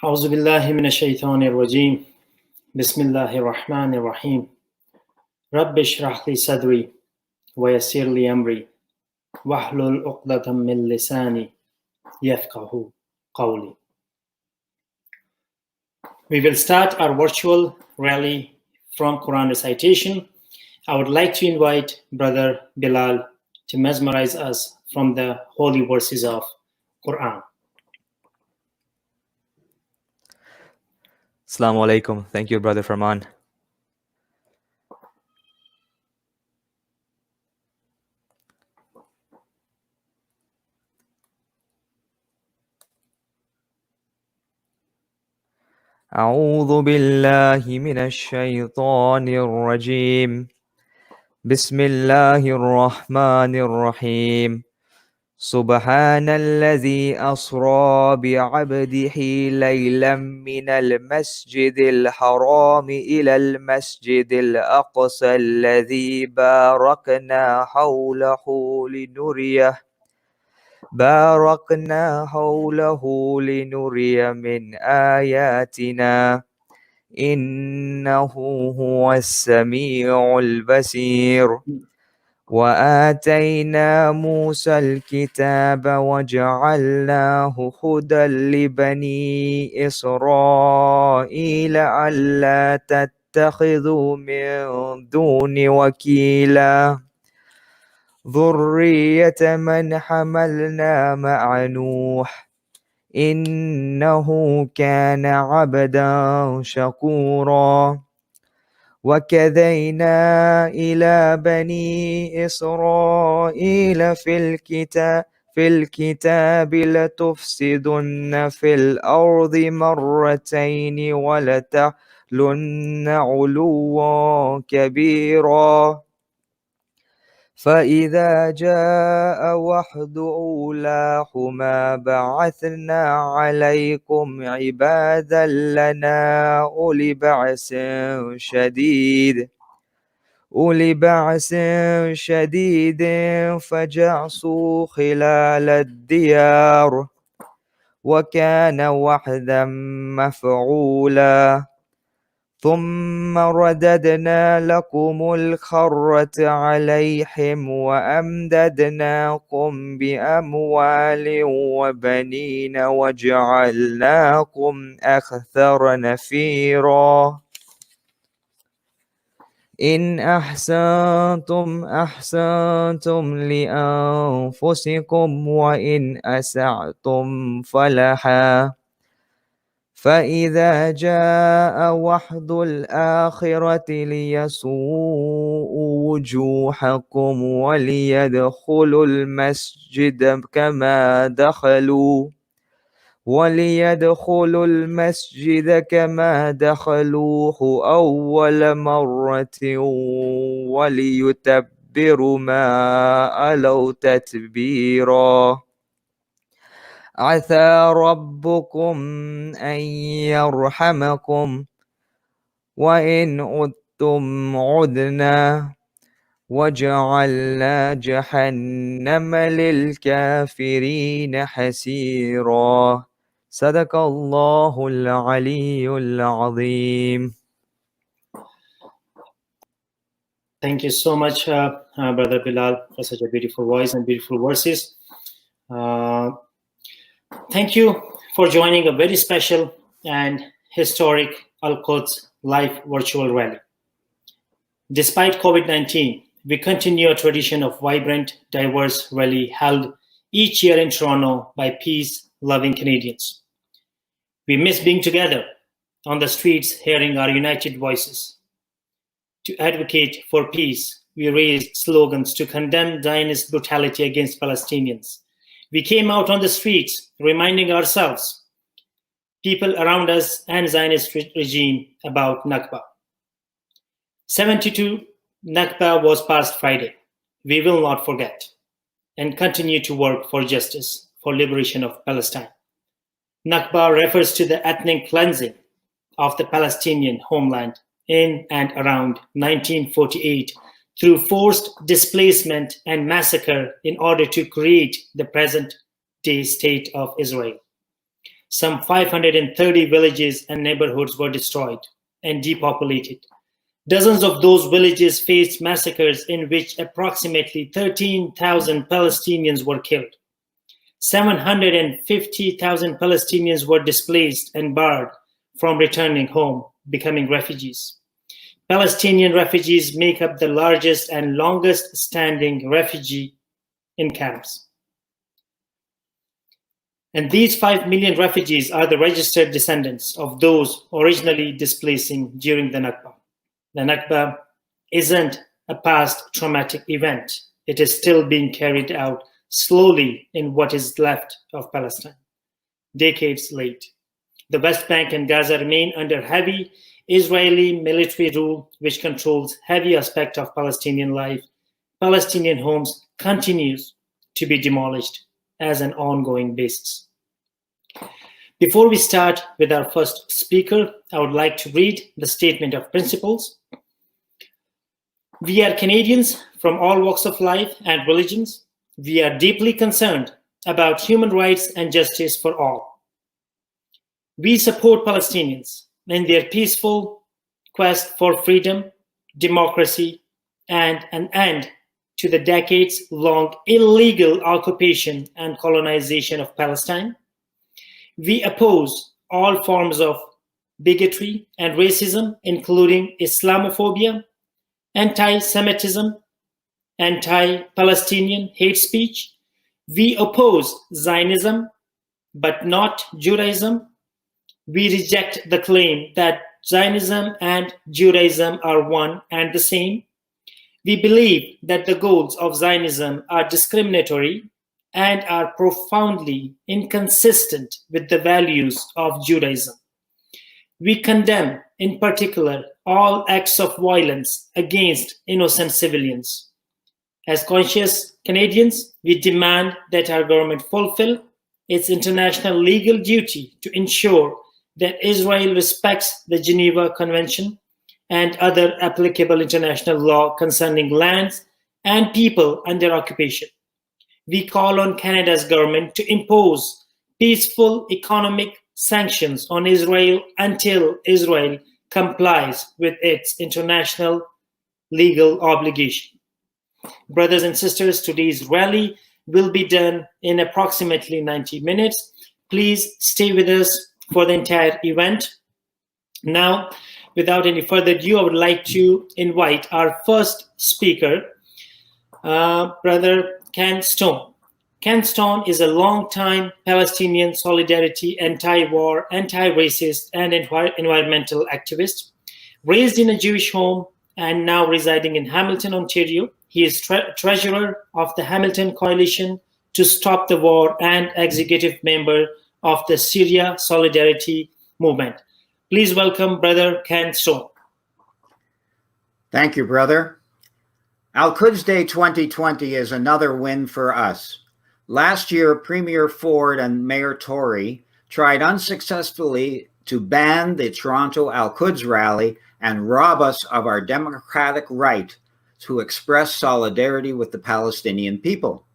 أعوذ بالله من الشيطان الرجيم بسم الله الرحمن الرحيم رب اشرح لي صدري ويسر لي أمري واحلل عقدة من لساني يفقهوا قولي. We will start our virtual rally from Quran recitation. I would like to invite Brother Bilal to mesmerize us from the holy verses of Quran. Assalamu alaikum. Thank you, Brother Farman. أعوذ بالله من الشيطان الرجيم. بسم الله الرحمن الرحيم. سبحان الذي أسرى بعبده ليلا من المسجد الحرام إلى المسجد الأقصى الذي باركنا حوله لنري من آياتنا إنه هو السميع البصير. وآتينا موسى الكتاب وجعلناه هدى لبني إسرائيل ألا تتخذوا من دون وكيلا ذرية من حملنا مع نوح إنه كان عبدا شكورا. وكذينا إلى بني إسرائيل في الكتاب لتفسدن في الأرض مرتين ولتعلن علوا كبيرا. فإذا جاء وعد أولاهما بعثنا عليكم عبادا لنا أولي بأس شديد فجاسوا خلال الديار وكان وعدا مفعولا. ثم رددنا لكم الكرة عليهم وأمددناكم بأموال وبنين وجعلناكم أكثر نفيرا. إن أحسنتم أحسنتم لأنفسكم وإن أسأتم فلها. فإذا جاء وعد الآخرة ليسوءوا وجوهكم وليدخلوا المسجد كما دخلوه أول مرة وليتبروا ما علوا تتبيرا. عسى ربكم أن يرحمكم وإن عدتم عدنا وجعلنا جهنم للكافرين حسيرا. صدق الله العلي العظيم. Thank you so much, Brother Bilal, for such a beautiful voice and beautiful verses. Thank you for joining a very special and historic Al-Quds live virtual rally. Despite COVID-19, we continue a tradition of vibrant, diverse rally held each year in Toronto by peace-loving Canadians. We miss being together on the streets, hearing our united voices. To advocate for peace, we raised slogans to condemn Zionist brutality against Palestinians. We came out on the streets, reminding ourselves, people around us, and Zionist regime about Nakba. 72 Nakba was past Friday. We will not forget and continue to work for justice, for liberation of Palestine. Nakba refers to the ethnic cleansing of the Palestinian homeland in and around 1948 through forced displacement and massacre in order to create the present-day state of Israel. Some 530 villages and neighborhoods were destroyed and depopulated. Dozens of those villages faced massacres in which approximately 13,000 Palestinians were killed. 750,000 Palestinians were displaced and barred from returning home, becoming refugees. Palestinian refugees make up the largest and longest standing refugee in camps. And these 5 million refugees are the registered descendants of those originally displacing during the Nakba. The Nakba isn't a past traumatic event. It is still being carried out slowly in what is left of Palestine. Decades late, the West Bank and Gaza remain under heavy Israeli military rule, which controls heavy aspect of Palestinian life. Palestinian homes continues to be demolished as an ongoing basis. Before we start with our first speaker, I would like to read the statement of principles. We are Canadians from all walks of life and religions. We are deeply concerned about human rights and justice for all. We support Palestinians in their peaceful quest for freedom, democracy, and an end to the decades-long illegal occupation and colonization of Palestine. We oppose all forms of bigotry and racism, including Islamophobia, anti-Semitism, anti-Palestinian hate speech. We oppose Zionism, but not Judaism. We reject the claim that Zionism and Judaism are one and the same. We believe that the goals of Zionism are discriminatory and are profoundly inconsistent with the values of Judaism. We condemn, in particular, all acts of violence against innocent civilians. As conscious Canadians, we demand that our government fulfill its international legal duty to ensure that Israel respects the Geneva Convention and other applicable international law concerning lands and people under occupation. We call on Canada's government to impose peaceful economic sanctions on Israel until Israel complies with its international legal obligation. Brothers and sisters, today's rally will be done in approximately 90 minutes. Please stay with us for the entire event. Now, without any further ado, I would like to invite our first speaker, Brother Ken Stone. Ken Stone is a long-time Palestinian solidarity, anti-war, anti-racist, and environmental activist. Raised in a Jewish home and now residing in Hamilton, Ontario, he is treasurer of the Hamilton Coalition to Stop the War and executive member of the Syria Solidarity Movement. Please welcome Brother Ken Stone. Thank you, brother. Al-Quds Day 2020 is another win for us. Last year, Premier Ford and Mayor Tory tried unsuccessfully to ban the Toronto Al-Quds rally and rob us of our democratic right to express solidarity with the Palestinian people.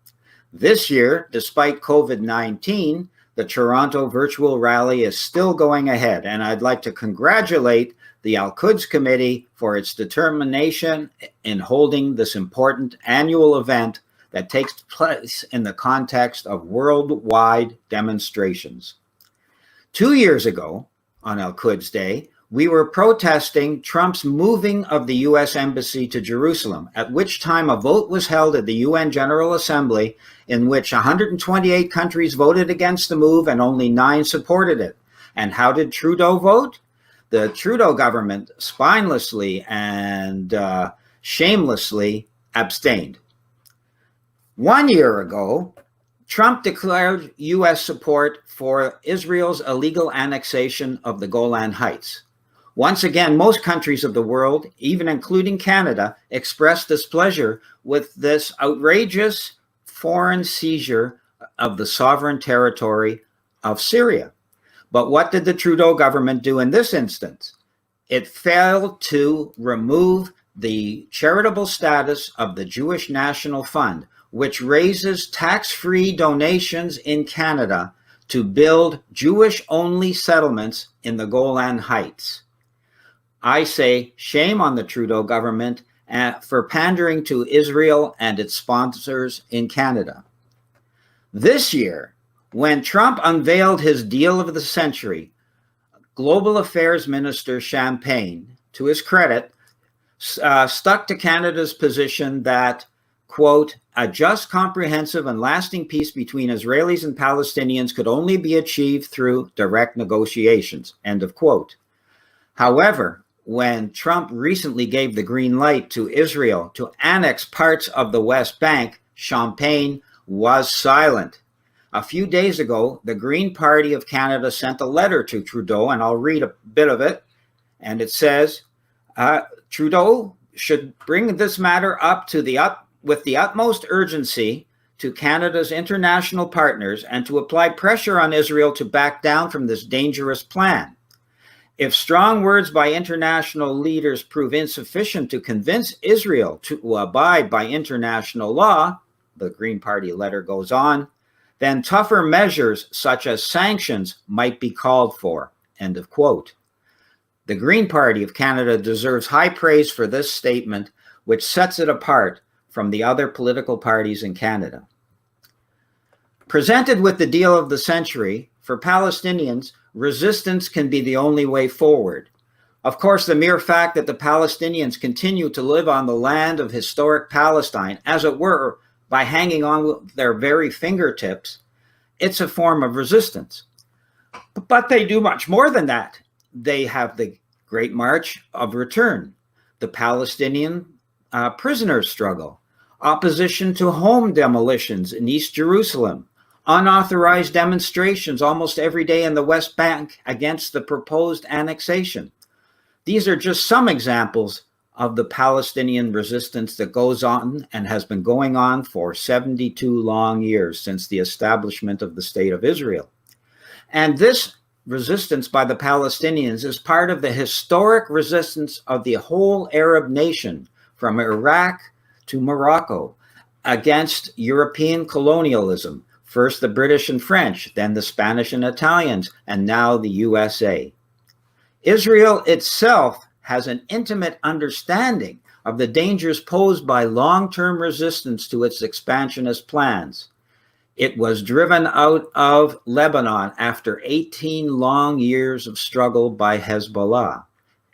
This year, despite COVID-19, the Toronto virtual rally is still going ahead, and I'd like to congratulate the Al-Quds Committee for its determination in holding this important annual event that takes place in the context of worldwide demonstrations. 2 years ago, on Al-Quds Day, we were protesting Trump's moving of the U.S. Embassy to Jerusalem, at which time a vote was held at the UN General Assembly in which 128 countries voted against the move and only 9 supported it. And how did Trudeau vote? The Trudeau government spinelessly and shamelessly abstained. 1 year ago, Trump declared U.S. support for Israel's illegal annexation of the Golan Heights. Once again, most countries of the world, even including Canada, expressed displeasure with this outrageous foreign seizure of the sovereign territory of Syria. But what did the Trudeau government do in this instance? It failed to remove the charitable status of the Jewish National Fund, which raises tax-free donations in Canada to build Jewish-only settlements in the Golan Heights. I say shame on the Trudeau government for pandering to Israel and its sponsors in Canada. This year, when Trump unveiled his deal of the century, Global Affairs Minister Champagne, to his credit, stuck to Canada's position that, quote, a just, comprehensive, and lasting peace between Israelis and Palestinians could only be achieved through direct negotiations, end of quote. However, when Trump recently gave the green light to Israel to annex parts of the West Bank, Champagne was silent. A few days ago, the Green Party of Canada sent a letter to Trudeau, and I'll read a bit of it. And it says, Trudeau should bring this matter up with the utmost urgency to Canada's international partners and to apply pressure on Israel to back down from this dangerous plan. If strong words by international leaders prove insufficient to convince Israel to abide by international law, the Green Party letter goes on, then tougher measures such as sanctions might be called for, end of quote. The Green Party of Canada deserves high praise for this statement, which sets it apart from the other political parties in Canada. Presented with the deal of the century, for Palestinians, resistance can be the only way forward. Of course, the mere fact that the Palestinians continue to live on the land of historic Palestine, as it were, by hanging on with their very fingertips, it's a form of resistance. But they do much more than that. They have the Great March of Return, the Palestinian prisoner struggle, opposition to home demolitions in East Jerusalem, unauthorized demonstrations almost every day in the West Bank against the proposed annexation. These are just some examples of the Palestinian resistance that goes on and has been going on for 72 long years since the establishment of the State of Israel. And this resistance by the Palestinians is part of the historic resistance of the whole Arab nation from Iraq to Morocco against European colonialism, first the British and French, then the Spanish and Italians, and now the USA. Israel itself has an intimate understanding of the dangers posed by long-term resistance to its expansionist plans. It was driven out of Lebanon after 18 long years of struggle by Hezbollah.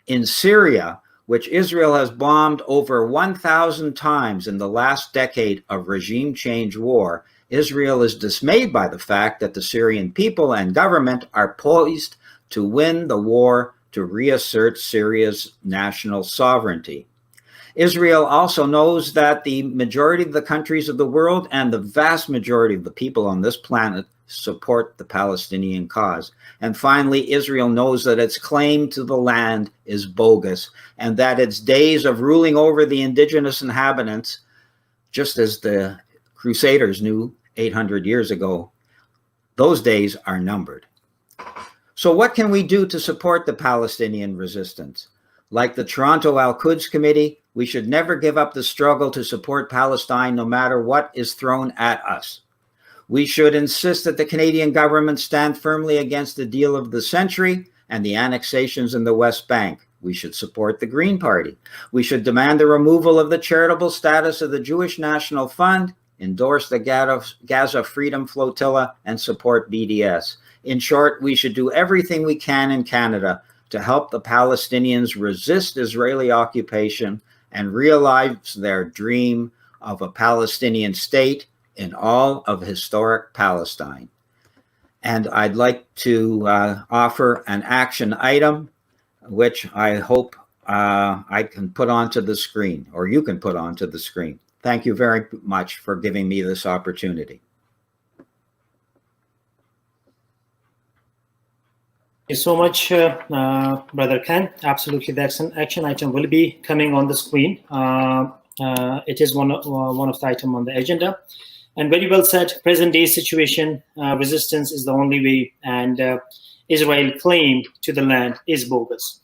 In Syria, which Israel has bombed over 1,000 times in the last decade of regime change war, Israel is dismayed by the fact that the Syrian people and government are poised to win the war to reassert Syria's national sovereignty. Israel also knows that the majority of the countries of the world and the vast majority of the people on this planet support the Palestinian cause. And finally, Israel knows that its claim to the land is bogus and that its days of ruling over the indigenous inhabitants, just as the Crusaders knew 800 years ago, those days are numbered. So what can we do to support the Palestinian resistance? Like the Toronto Al-Quds Committee, we should never give up the struggle to support Palestine no matter what is thrown at us. We should insist that the Canadian government stand firmly against the deal of the century and the annexations in the West Bank. We should support the Green Party. We should demand the removal of the charitable status of the Jewish National Fund, endorse the Gaza Freedom Flotilla, and support BDS. In short, we should do everything we can in Canada to help the Palestinians resist Israeli occupation and realize their dream of a Palestinian state in all of historic Palestine. And I'd like to offer an action item, which I hope I can put onto the screen, or you can put onto the screen. Thank you very much for giving me this opportunity. Thank you so much, Brother Ken. Absolutely, the action item will be coming on the screen. It is one of the items on the agenda. And very well said, present day situation, resistance is the only way, and Israel's claim to the land is bogus.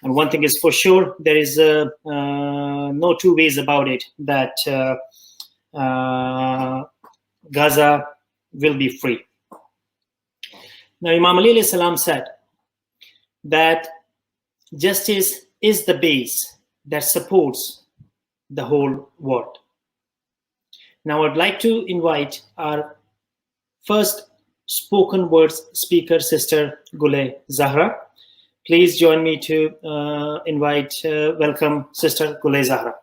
And one thing is for sure, there is no two ways about it, that Gaza will be free. Now, Imam Ali alayhi salam said that justice is the base that supports the whole world. Now, I'd like to invite our first spoken words speaker, Sister Gule Zahra. Please join me to welcome Sister Gule Zahra.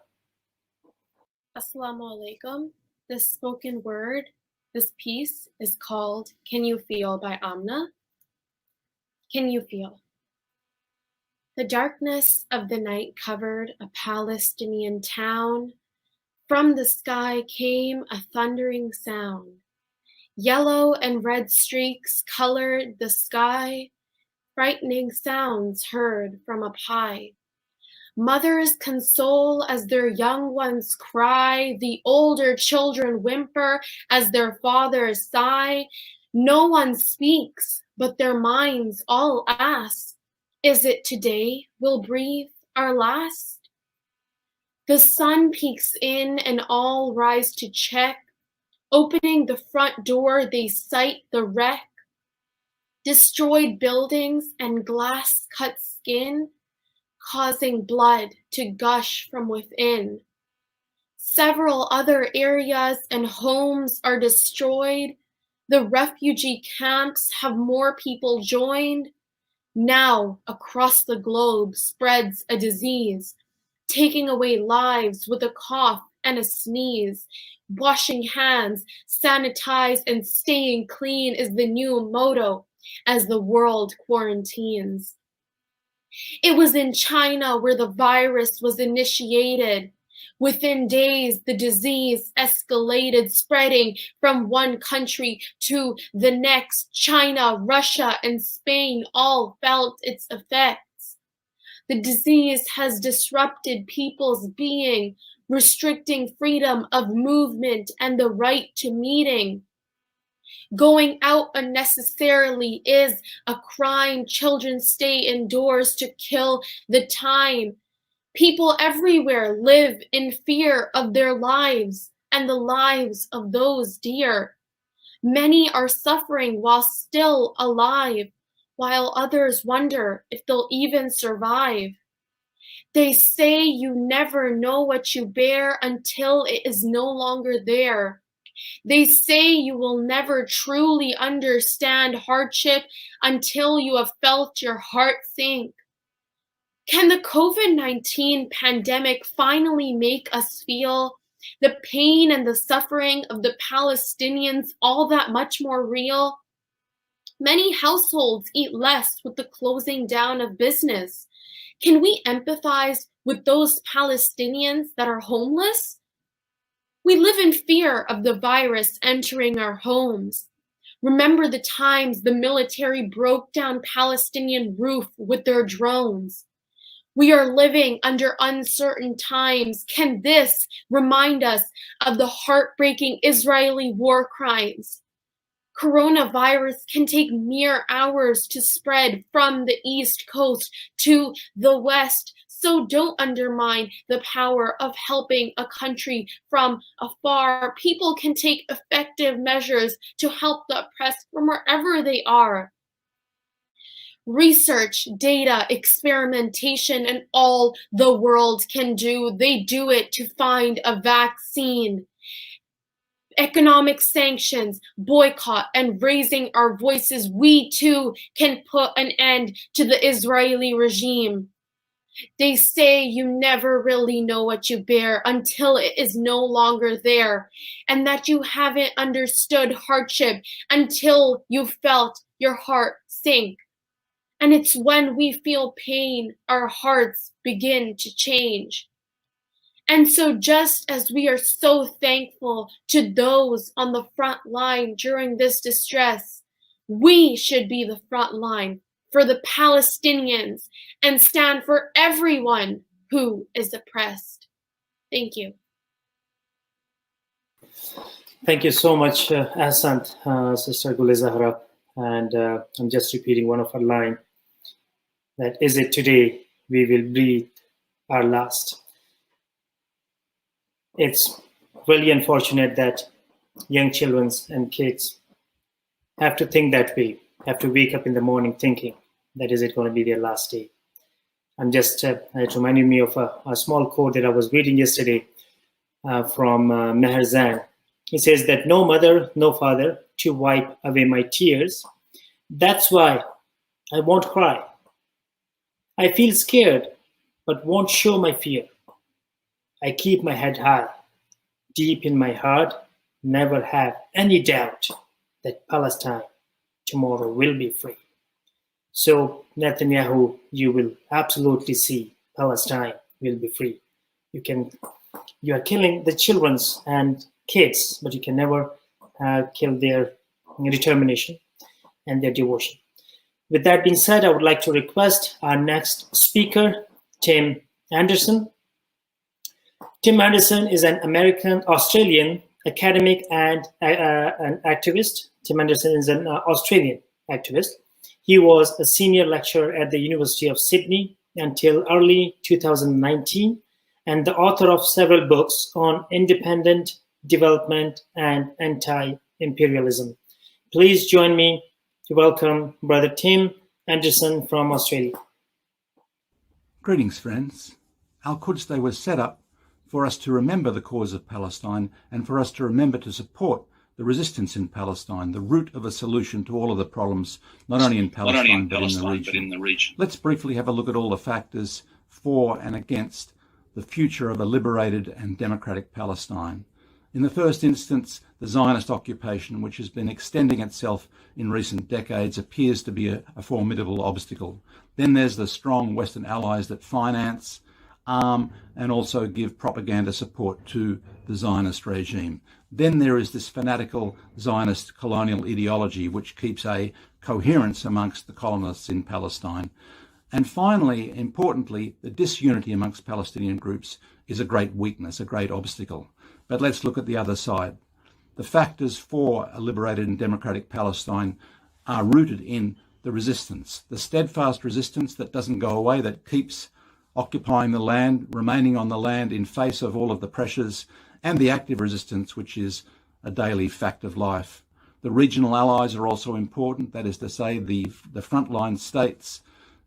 Assalamu alaikum. This spoken word, this piece is called Can You Feel by Amna. Can you feel? The darkness of the night covered a Palestinian town. From the sky came a thundering sound. Yellow and red streaks colored the sky. Frightening sounds heard from up high. Mothers console as their young ones cry. The older children whimper as their fathers sigh. No one speaks, but their minds all ask, is it today we'll breathe our last? The sun peeks in and all rise to check. Opening the front door, they sight the wreck. Destroyed buildings and glass-cut skin, causing blood to gush from within. Several other areas and homes are destroyed. The refugee camps have more people joined. Now, across the globe spreads a disease, taking away lives with a cough and a sneeze. Washing hands, sanitize, and staying clean is the new motto as the world quarantines. It was in China where the virus was initiated. Within days, the disease escalated, spreading from one country to the next. China, Russia, and Spain all felt its effects. The disease has disrupted people's being, restricting freedom of movement and the right to meeting. Going out unnecessarily is a crime. Children stay indoors to kill the time. People everywhere live in fear of their lives and the lives of those dear. Many are suffering while still alive, while others wonder if they'll even survive. They say you never know what you bear until it is no longer there. They say you will never truly understand hardship until you have felt your heart sink. Can the COVID-19 pandemic finally make us feel the pain and the suffering of the Palestinians all that much more real? Many households eat less with the closing down of business. Can we empathize with those Palestinians that are homeless? We live in fear of the virus entering our homes. Remember the times the military broke down Palestinian roof with their drones. We are living under uncertain times. Can this remind us of the heartbreaking Israeli war crimes? Coronavirus can take mere hours to spread from the East Coast to the West. So don't undermine the power of helping a country from afar. People can take effective measures to help the oppressed from wherever they are. Research, data, experimentation, and all the world can do, they do it to find a vaccine. Economic sanctions, boycott, and raising our voices, we too can put an end to the Israeli regime. They say you never really know what you bear until it is no longer there, and that you haven't understood hardship until you've felt your heart sink. And it's when we feel pain, our hearts begin to change. And so just as we are so thankful to those on the front line during this distress, we should be the front line for the Palestinians and stand for everyone who is oppressed. Thank you. Thank you so much, Ahsant, Sister Gule Zahra. And I'm just repeating one of her lines, that is it today we will breathe our last. It's really unfortunate that young children and kids have to think that way. have to wake up in the morning thinking that is it going to be their last day. I'm just, it reminded me of a small quote that I was reading yesterday from Meher Zan. He says that no mother, no father to wipe away my tears. That's why I won't cry. I feel scared, but won't show my fear. I keep my head high. Deep in my heart, never have any doubt that Palestine tomorrow will be free. So Netanyahu, you will absolutely see Palestine will be free. You are killing the children and kids, but you can never kill their determination and their devotion. With that being said, I would like to request our next speaker, Tim Anderson. Tim Anderson is an Australian academic and an activist. Tim Anderson is an Australian activist. He was a senior lecturer at the University of Sydney until early 2019, and the author of several books on independent development and anti-imperialism. Please join me to welcome Brother Tim Anderson from Australia. Greetings, friends. Al-Quds Day was set up for us to remember the cause of Palestine and for us to remember to support the resistance in Palestine, the root of a solution to all of the problems, not only in Palestine, but in the region. Let's briefly have a look at all the factors for and against the future of a liberated and democratic Palestine. In the first instance, the Zionist occupation, which has been extending itself in recent decades, appears to be a formidable obstacle. Then there's the strong Western allies that finance, arm, and also give propaganda support to the Zionist regime. Then there is this fanatical Zionist colonial ideology, which keeps a coherence amongst the colonists in Palestine. And finally, importantly, the disunity amongst Palestinian groups is a great weakness, a great obstacle. But let's look at the other side. The factors for a liberated and democratic Palestine are rooted in the resistance, the steadfast resistance that doesn't go away, that keeps occupying the land, remaining on the land in face of all of the pressures, and the active resistance, which is a daily fact of life. The regional allies are also important, that is to say the frontline states,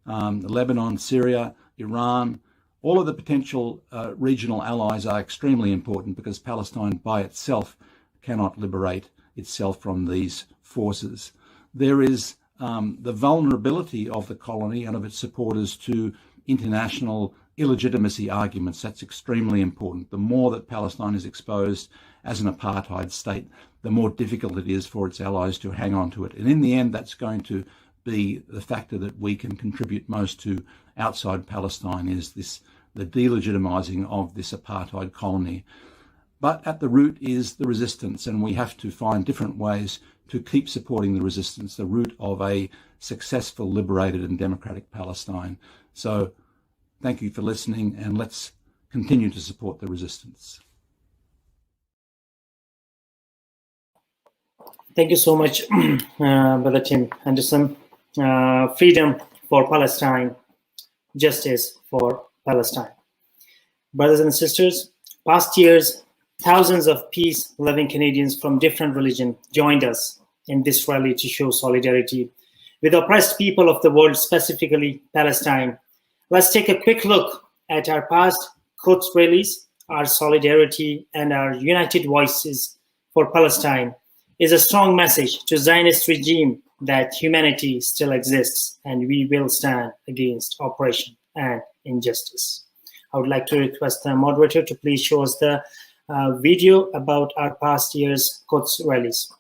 Lebanon, Syria, Iran. All of the potential regional allies are extremely important because Palestine by itself cannot liberate itself from these forces. There is the vulnerability of the colony and of its supporters to international illegitimacy arguments. That's extremely important. The more that Palestine is exposed as an apartheid state, the more difficult it is for its allies to hang on to it. And in the end, that's going to be the factor that we can contribute most to outside Palestine, is the delegitimizing of this apartheid colony. But at the root is the resistance, and we have to find different ways to keep supporting the resistance, the root of a successful, liberated and democratic Palestine. So thank you for listening, and let's continue to support the resistance. Thank you so much, Brother Tim Anderson. Freedom for Palestine, justice for Palestine. Brothers and sisters, past years, thousands of peace-loving Canadians from different religions joined us in this rally to show solidarity with oppressed people of the world, specifically Palestine. Let's take a quick look at our past Quds rallies. Our solidarity and our united voices for Palestine is a strong message to Zionist regime that humanity still exists and we will stand against oppression and injustice. I would like to request the moderator to please show us the video about our past year's Quds rallies.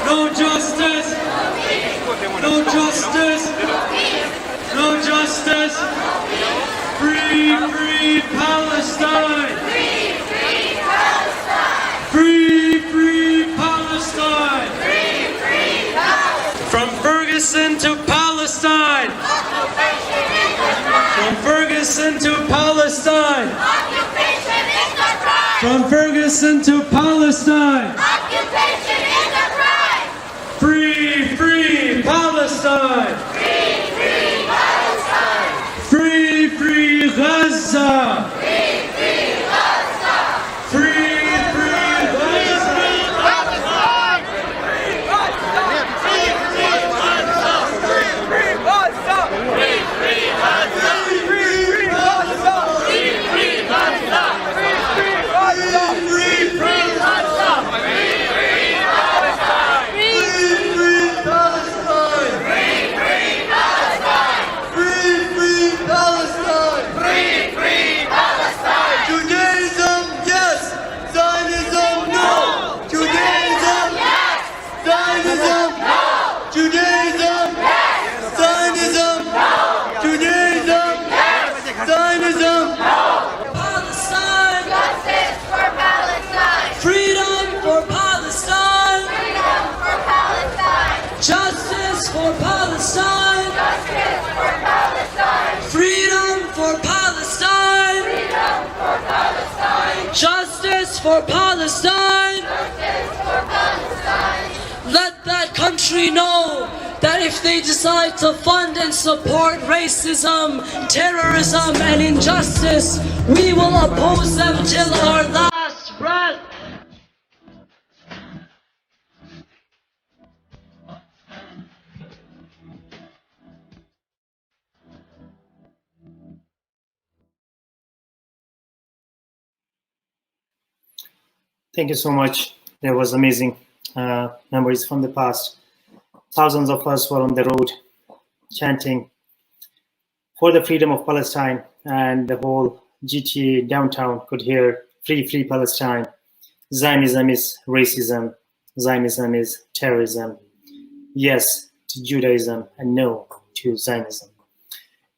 No justice. No justice. No justice. Free, free Palestine. Free, free Palestine. From Ferguson to Palestine. From Ferguson to Palestine. From Ferguson to Palestine. Free, free Palestine. Free, free Gaza. Free, free Gaza. Judaism, yes. Zionism, no. Judaism, yes. Zionism, no. Judaism, yes. Zionism, no. Judaism, yes. Zionism, no. Palestine, justice for Palestine. Freedom for Palestine. Freedom for Palestine. Justice for Palestine. Justice for Palestine. Freedom for Palestine. Freedom for Palestine. Justice for Palestine. Justice for Palestine. Let that country know that if they decide to fund and support racism, terrorism, and injustice, we will oppose them till our last breath. Thank you so much. That was amazing. Memories from the past. Thousands of us were on the road chanting for the freedom of Palestine, and the whole GTA downtown could hear free, free Palestine. Zionism is racism. Zionism is terrorism. Yes to Judaism and no to Zionism.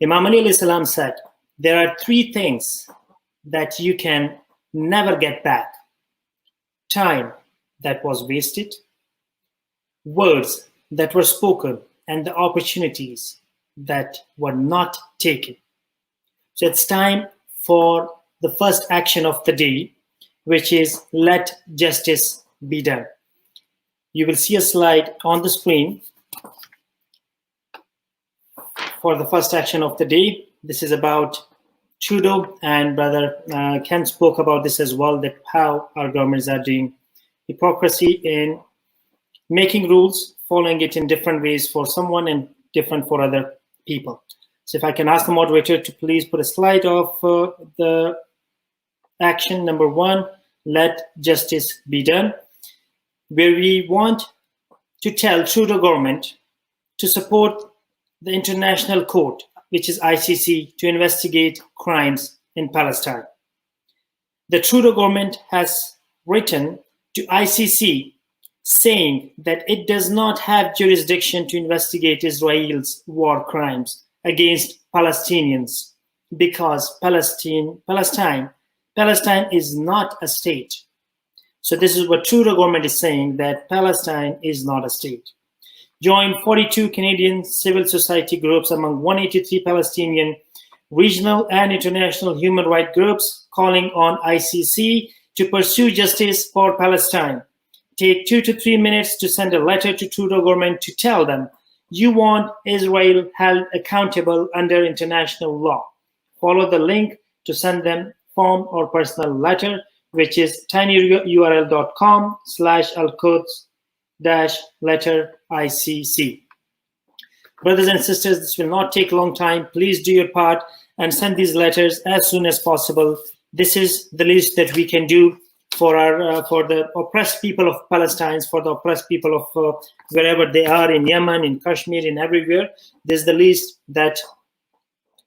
Imam Ali alayhi salam said, there are three things that you can never get back. Time that was wasted, words that were spoken, and the opportunities that were not taken. So it's time for the first action of the day, which is let justice be done. You will see a slide on the screen for the first action of the day. This is about Trudeau, and Brother Ken spoke about this as well, that how our governments are doing hypocrisy in making rules, following it in different ways for someone and different for other people. So if I can ask the moderator to please put a slide of the action number 1, let justice be done, where we want to tell Trudeau government to support the International Court, which is ICC, to investigate crimes in Palestine. The Trudeau government has written to ICC saying that it does not have jurisdiction to investigate Israel's war crimes against Palestinians because Palestine is not a state. So this is what Trudeau government is saying, that Palestine is not a state. Joined 42 Canadian civil society groups among 183 Palestinian regional and international human rights groups calling on ICC to pursue justice for Palestine. Take 2 to 3 minutes to send a letter to Trudeau government to tell them you want Israel held accountable under international law. Follow the link to send them form or personal letter, which is tinyurl.com/alquds-letter ICC. Brothers and sisters, this will not take a long time. Please do your part and send these letters as soon as possible. This is the least that we can do for our for the oppressed people of Palestine, for the oppressed people of wherever they are, in Yemen, in Kashmir, in everywhere. This is the least that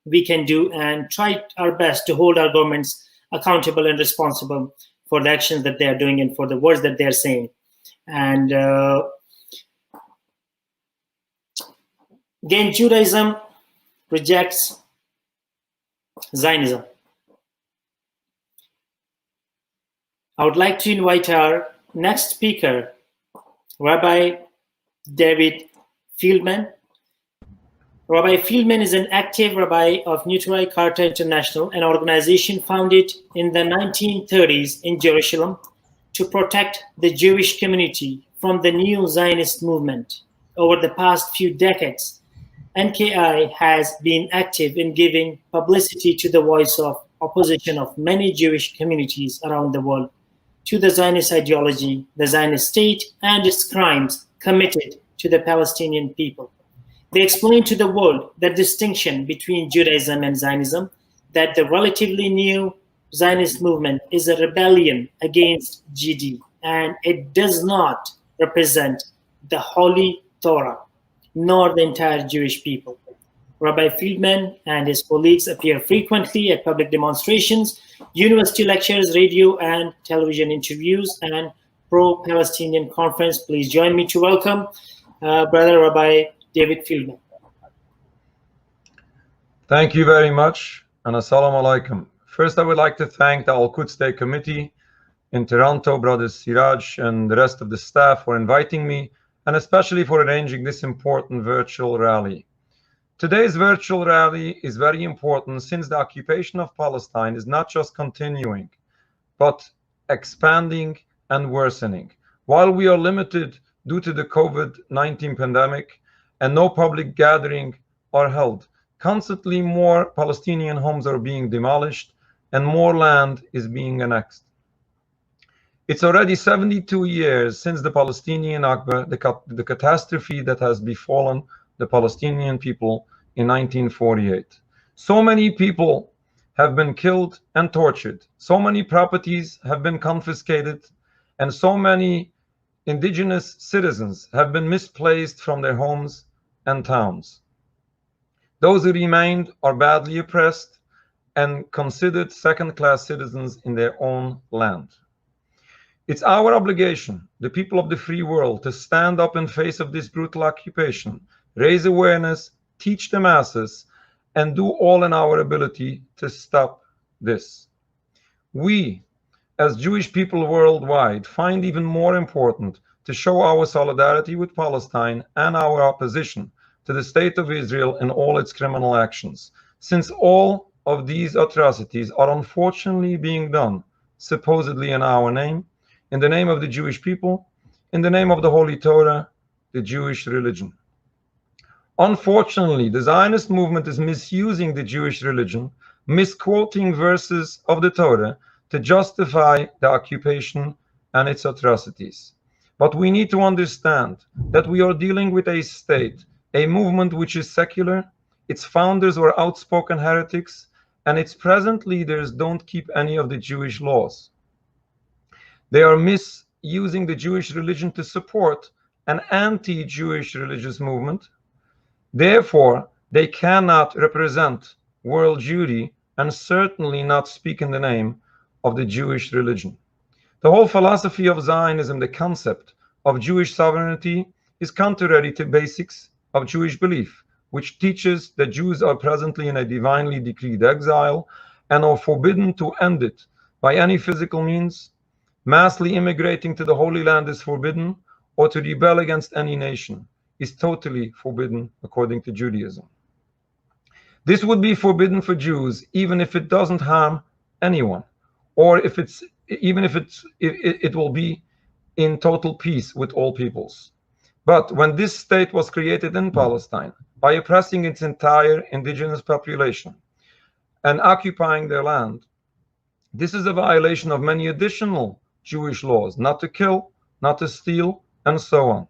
we can do, and try our best to hold our governments accountable and responsible for the actions that they are doing and for the words that they are saying. And Again, Judaism rejects Zionism. I would like to invite our next speaker, Rabbi David Fieldman. Rabbi Fieldman is an active rabbi of Neturei Karta International, an organization founded in the 1930s in Jerusalem to protect the Jewish community from the new Zionist movement. Over the past few decades, NKI has been active in giving publicity to the voice of opposition of many Jewish communities around the world to the Zionist ideology, the Zionist state, and its crimes committed to the Palestinian people. They explain to the world the distinction between Judaism and Zionism, that the relatively new Zionist movement is a rebellion against GD, and it does not represent the Holy Torah, nor the entire Jewish people. Rabbi Fieldman and his colleagues appear frequently at public demonstrations, university lectures, radio and television interviews, and pro-Palestinian conference. Please join me to welcome Brother Rabbi David Fieldman. Thank you very much, and assalamu alaikum. First, I would like to thank the Al-Quds Day Committee in Toronto, Brother Siraj, and the rest of the staff for inviting me, and especially for arranging this important virtual rally. Today's virtual rally is very important since the occupation of Palestine is not just continuing, but expanding and worsening. While we are limited due to the COVID-19 pandemic and no public gathering are held, constantly more Palestinian homes are being demolished and more land is being annexed. It's already 72 years since the Palestinian Nakba, the catastrophe that has befallen the Palestinian people in 1948. So many people have been killed and tortured. So many properties have been confiscated, and so many indigenous citizens have been misplaced from their homes and towns. Those who remained are badly oppressed and considered second-class citizens in their own land. It's our obligation, the people of the free world, to stand up in face of this brutal occupation, raise awareness, teach the masses, and do all in our ability to stop this. We, as Jewish people worldwide, find even more important to show our solidarity with Palestine and our opposition to the state of Israel in all its criminal actions, since all of these atrocities are unfortunately being done, supposedly in our name, in the name of the Jewish people, in the name of the Holy Torah, the Jewish religion. Unfortunately, the Zionist movement is misusing the Jewish religion, misquoting verses of the Torah to justify the occupation and its atrocities. But we need to understand that we are dealing with a state, a movement which is secular, its founders were outspoken heretics, and its present leaders don't keep any of the Jewish laws. They are misusing the Jewish religion to support an anti-Jewish religious movement. Therefore, they cannot represent world Jewry and certainly not speak in the name of the Jewish religion. The whole philosophy of Zionism, the concept of Jewish sovereignty, is contrary to basics of Jewish belief, which teaches that Jews are presently in a divinely decreed exile and are forbidden to end it by any physical means. Massively immigrating to the Holy Land is forbidden, or to rebel against any nation is totally forbidden according to Judaism. This would be forbidden for Jews even if it doesn't harm anyone, or if it will be in total peace with all peoples. But when this state was created in Palestine by oppressing its entire indigenous population and occupying their land, this is a violation of many additional Jewish laws, not to kill, not to steal, and so on.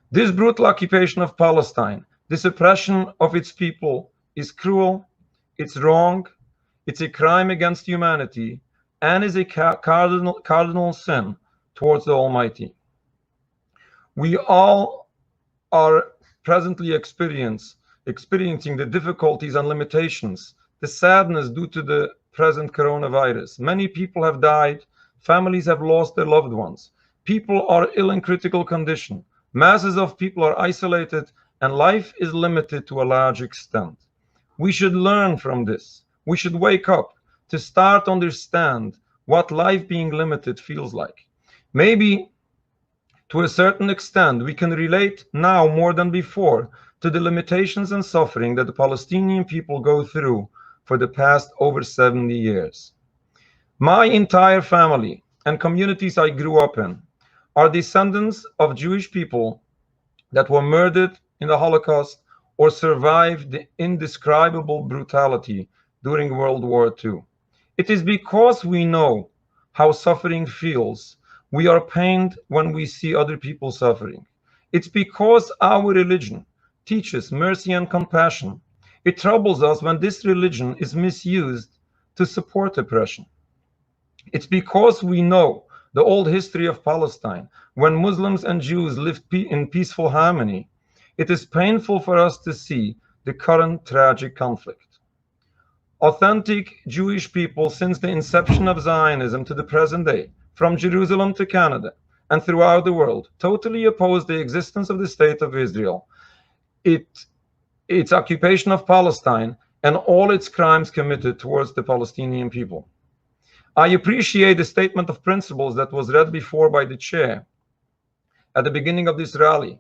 This brutal occupation of Palestine, this oppression of its people, is cruel, it's wrong, it's a crime against humanity, and is a cardinal sin towards the Almighty. We all are presently experiencing the difficulties and limitations, the sadness due to the present coronavirus. Many people have died, families have lost their loved ones, people are ill in critical condition, masses of people are isolated and life is limited to a large extent. We should learn from this. We should wake up to start understand what life being limited feels like. Maybe to a certain extent, we can relate now more than before to the limitations and suffering that the Palestinian people go through for the past over 70 years. My entire family and communities I grew up in are descendants of Jewish people that were murdered in the Holocaust or survived the indescribable brutality during World War II. It is because we know how suffering feels, we are pained when we see other people suffering. It's because our religion teaches mercy and compassion. It troubles us when this religion is misused to support oppression. It's because we know the old history of Palestine, when Muslims and Jews lived in peaceful harmony. It is painful for us to see the current tragic conflict. Authentic Jewish people since the inception of Zionism to the present day, from Jerusalem to Canada and throughout the world, totally oppose the existence of the State of Israel, its occupation of Palestine, and all its crimes committed towards the Palestinian people. I appreciate the statement of principles that was read before by the chair at the beginning of this rally.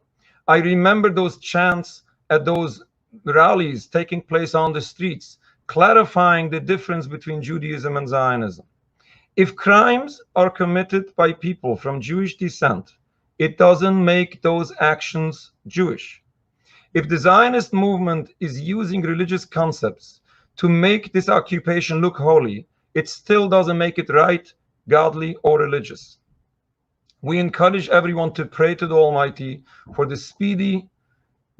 I remember those chants at those rallies taking place on the streets, clarifying the difference between Judaism and Zionism. If crimes are committed by people from Jewish descent, it doesn't make those actions Jewish. If the Zionist movement is using religious concepts to make this occupation look holy, it still doesn't make it right, godly, or religious. We encourage everyone to pray to the Almighty for the speedy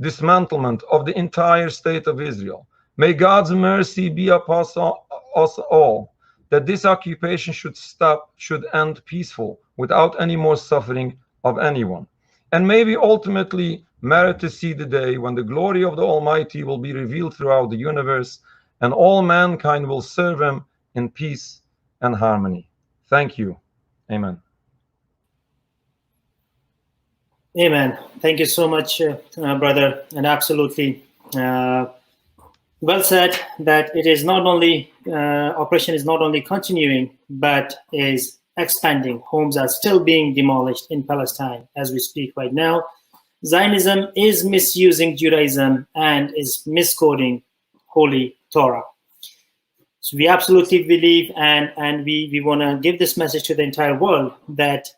dismantlement of the entire state of Israel. May God's mercy be upon us all, that this occupation should stop, should end peaceful, without any more suffering of anyone. And may we ultimately merit to see the day when the glory of the Almighty will be revealed throughout the universe, and all mankind will serve Him in peace and harmony. Thank you. Amen. Amen. Thank you so much, brother. And absolutely well said that it is not only, oppression is not only continuing, but is expanding. Homes are still being demolished in Palestine as we speak right now. Zionism is misusing Judaism and is misquoting Holy Torah. So we absolutely believe, and we want to give this message to the entire world, that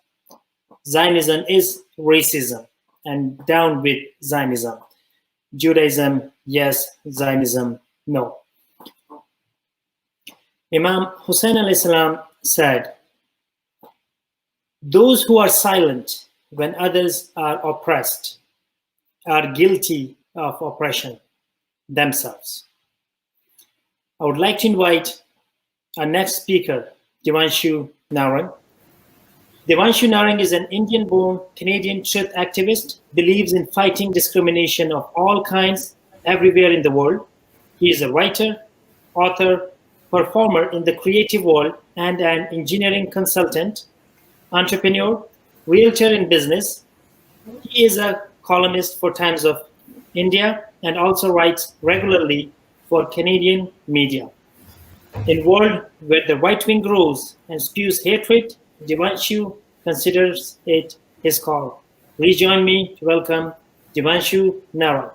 Zionism is racism, and down with Zionism. Judaism, yes. Zionism, no. Imam Hussein alayhi salam said, "Those who are silent when others are oppressed are guilty of oppression themselves." I would like to invite our next speaker, Devanshu Narang. Devanshu Narang is an Indian-born Canadian truth activist, believes in fighting discrimination of all kinds everywhere in the world. He is a writer, author, performer in the creative world, and an engineering consultant, entrepreneur, realtor in business. He is a columnist for Times of India and also writes regularly for Canadian media. In a world where the right wing grows and spews hatred, Devanshu considers it his call. Please join me to welcome Devanshu Narang.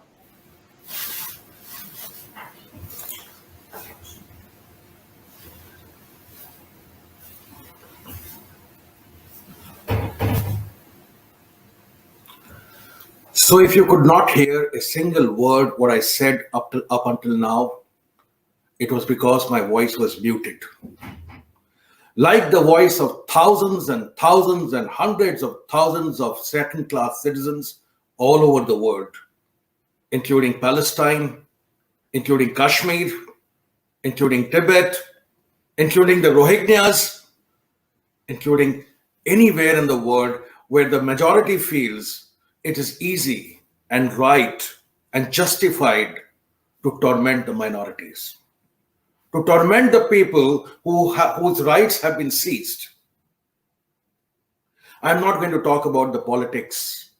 So if you could not hear a single word what I said up until now, it was because my voice was muted. Like the voice of thousands and thousands and hundreds of thousands of second-class citizens all over the world, including Palestine, including Kashmir, including Tibet, including the Rohingyas, including anywhere in the world where the majority feels it is easy and right and justified to torment the minorities, to torment the people whose rights have been seized. I'm not going to talk about the politics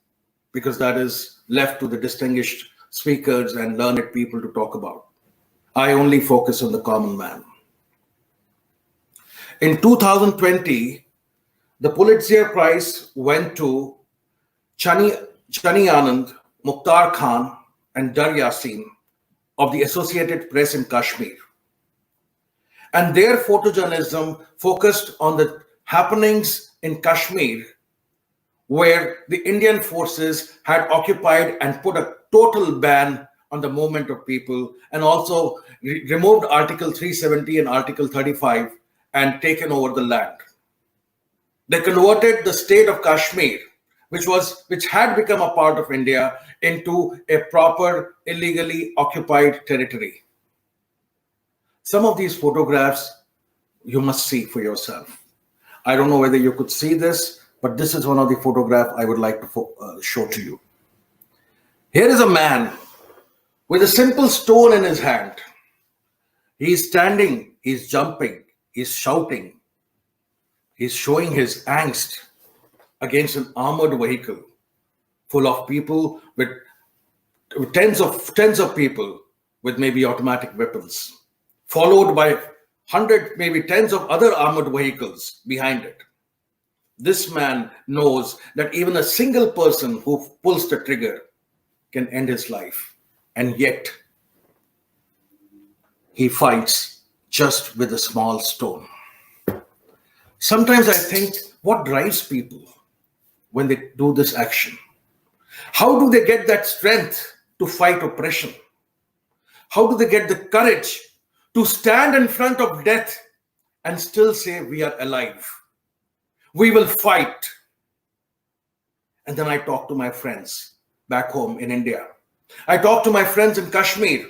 because that is left to the distinguished speakers and learned people to talk about. I only focus on the common man. In 2020, the Pulitzer Prize went to Chani Anand, Mukhtar Khan, and Dar Yassin of the Associated Press in Kashmir. And their photojournalism focused on the happenings in Kashmir, where the Indian forces had occupied and put a total ban on the movement of people, and also removed Article 370 and Article 35 and taken over the land. They converted the state of Kashmir, which had become a part of India, into a proper illegally occupied territory. Some of these photographs you must see for yourself. I don't know whether you could see this, but this is one of the photographs I would like to show to you. Here is a man with a simple stone in his hand. He's standing, he's jumping, he's shouting, he's showing his angst against an armored vehicle full of people, with tens of people with maybe automatic weapons, followed by 100, maybe tens of other armored vehicles behind it. This man knows that even a single person who pulls the trigger can end his life, and yet he fights just with a small stone. Sometimes I think, what drives people when they do this action? How do they get that strength to fight oppression? How do they get the courage to stand in front of death and still say, we are alive, we will fight? And then I talk to my friends back home in India. I talk to my friends in Kashmir.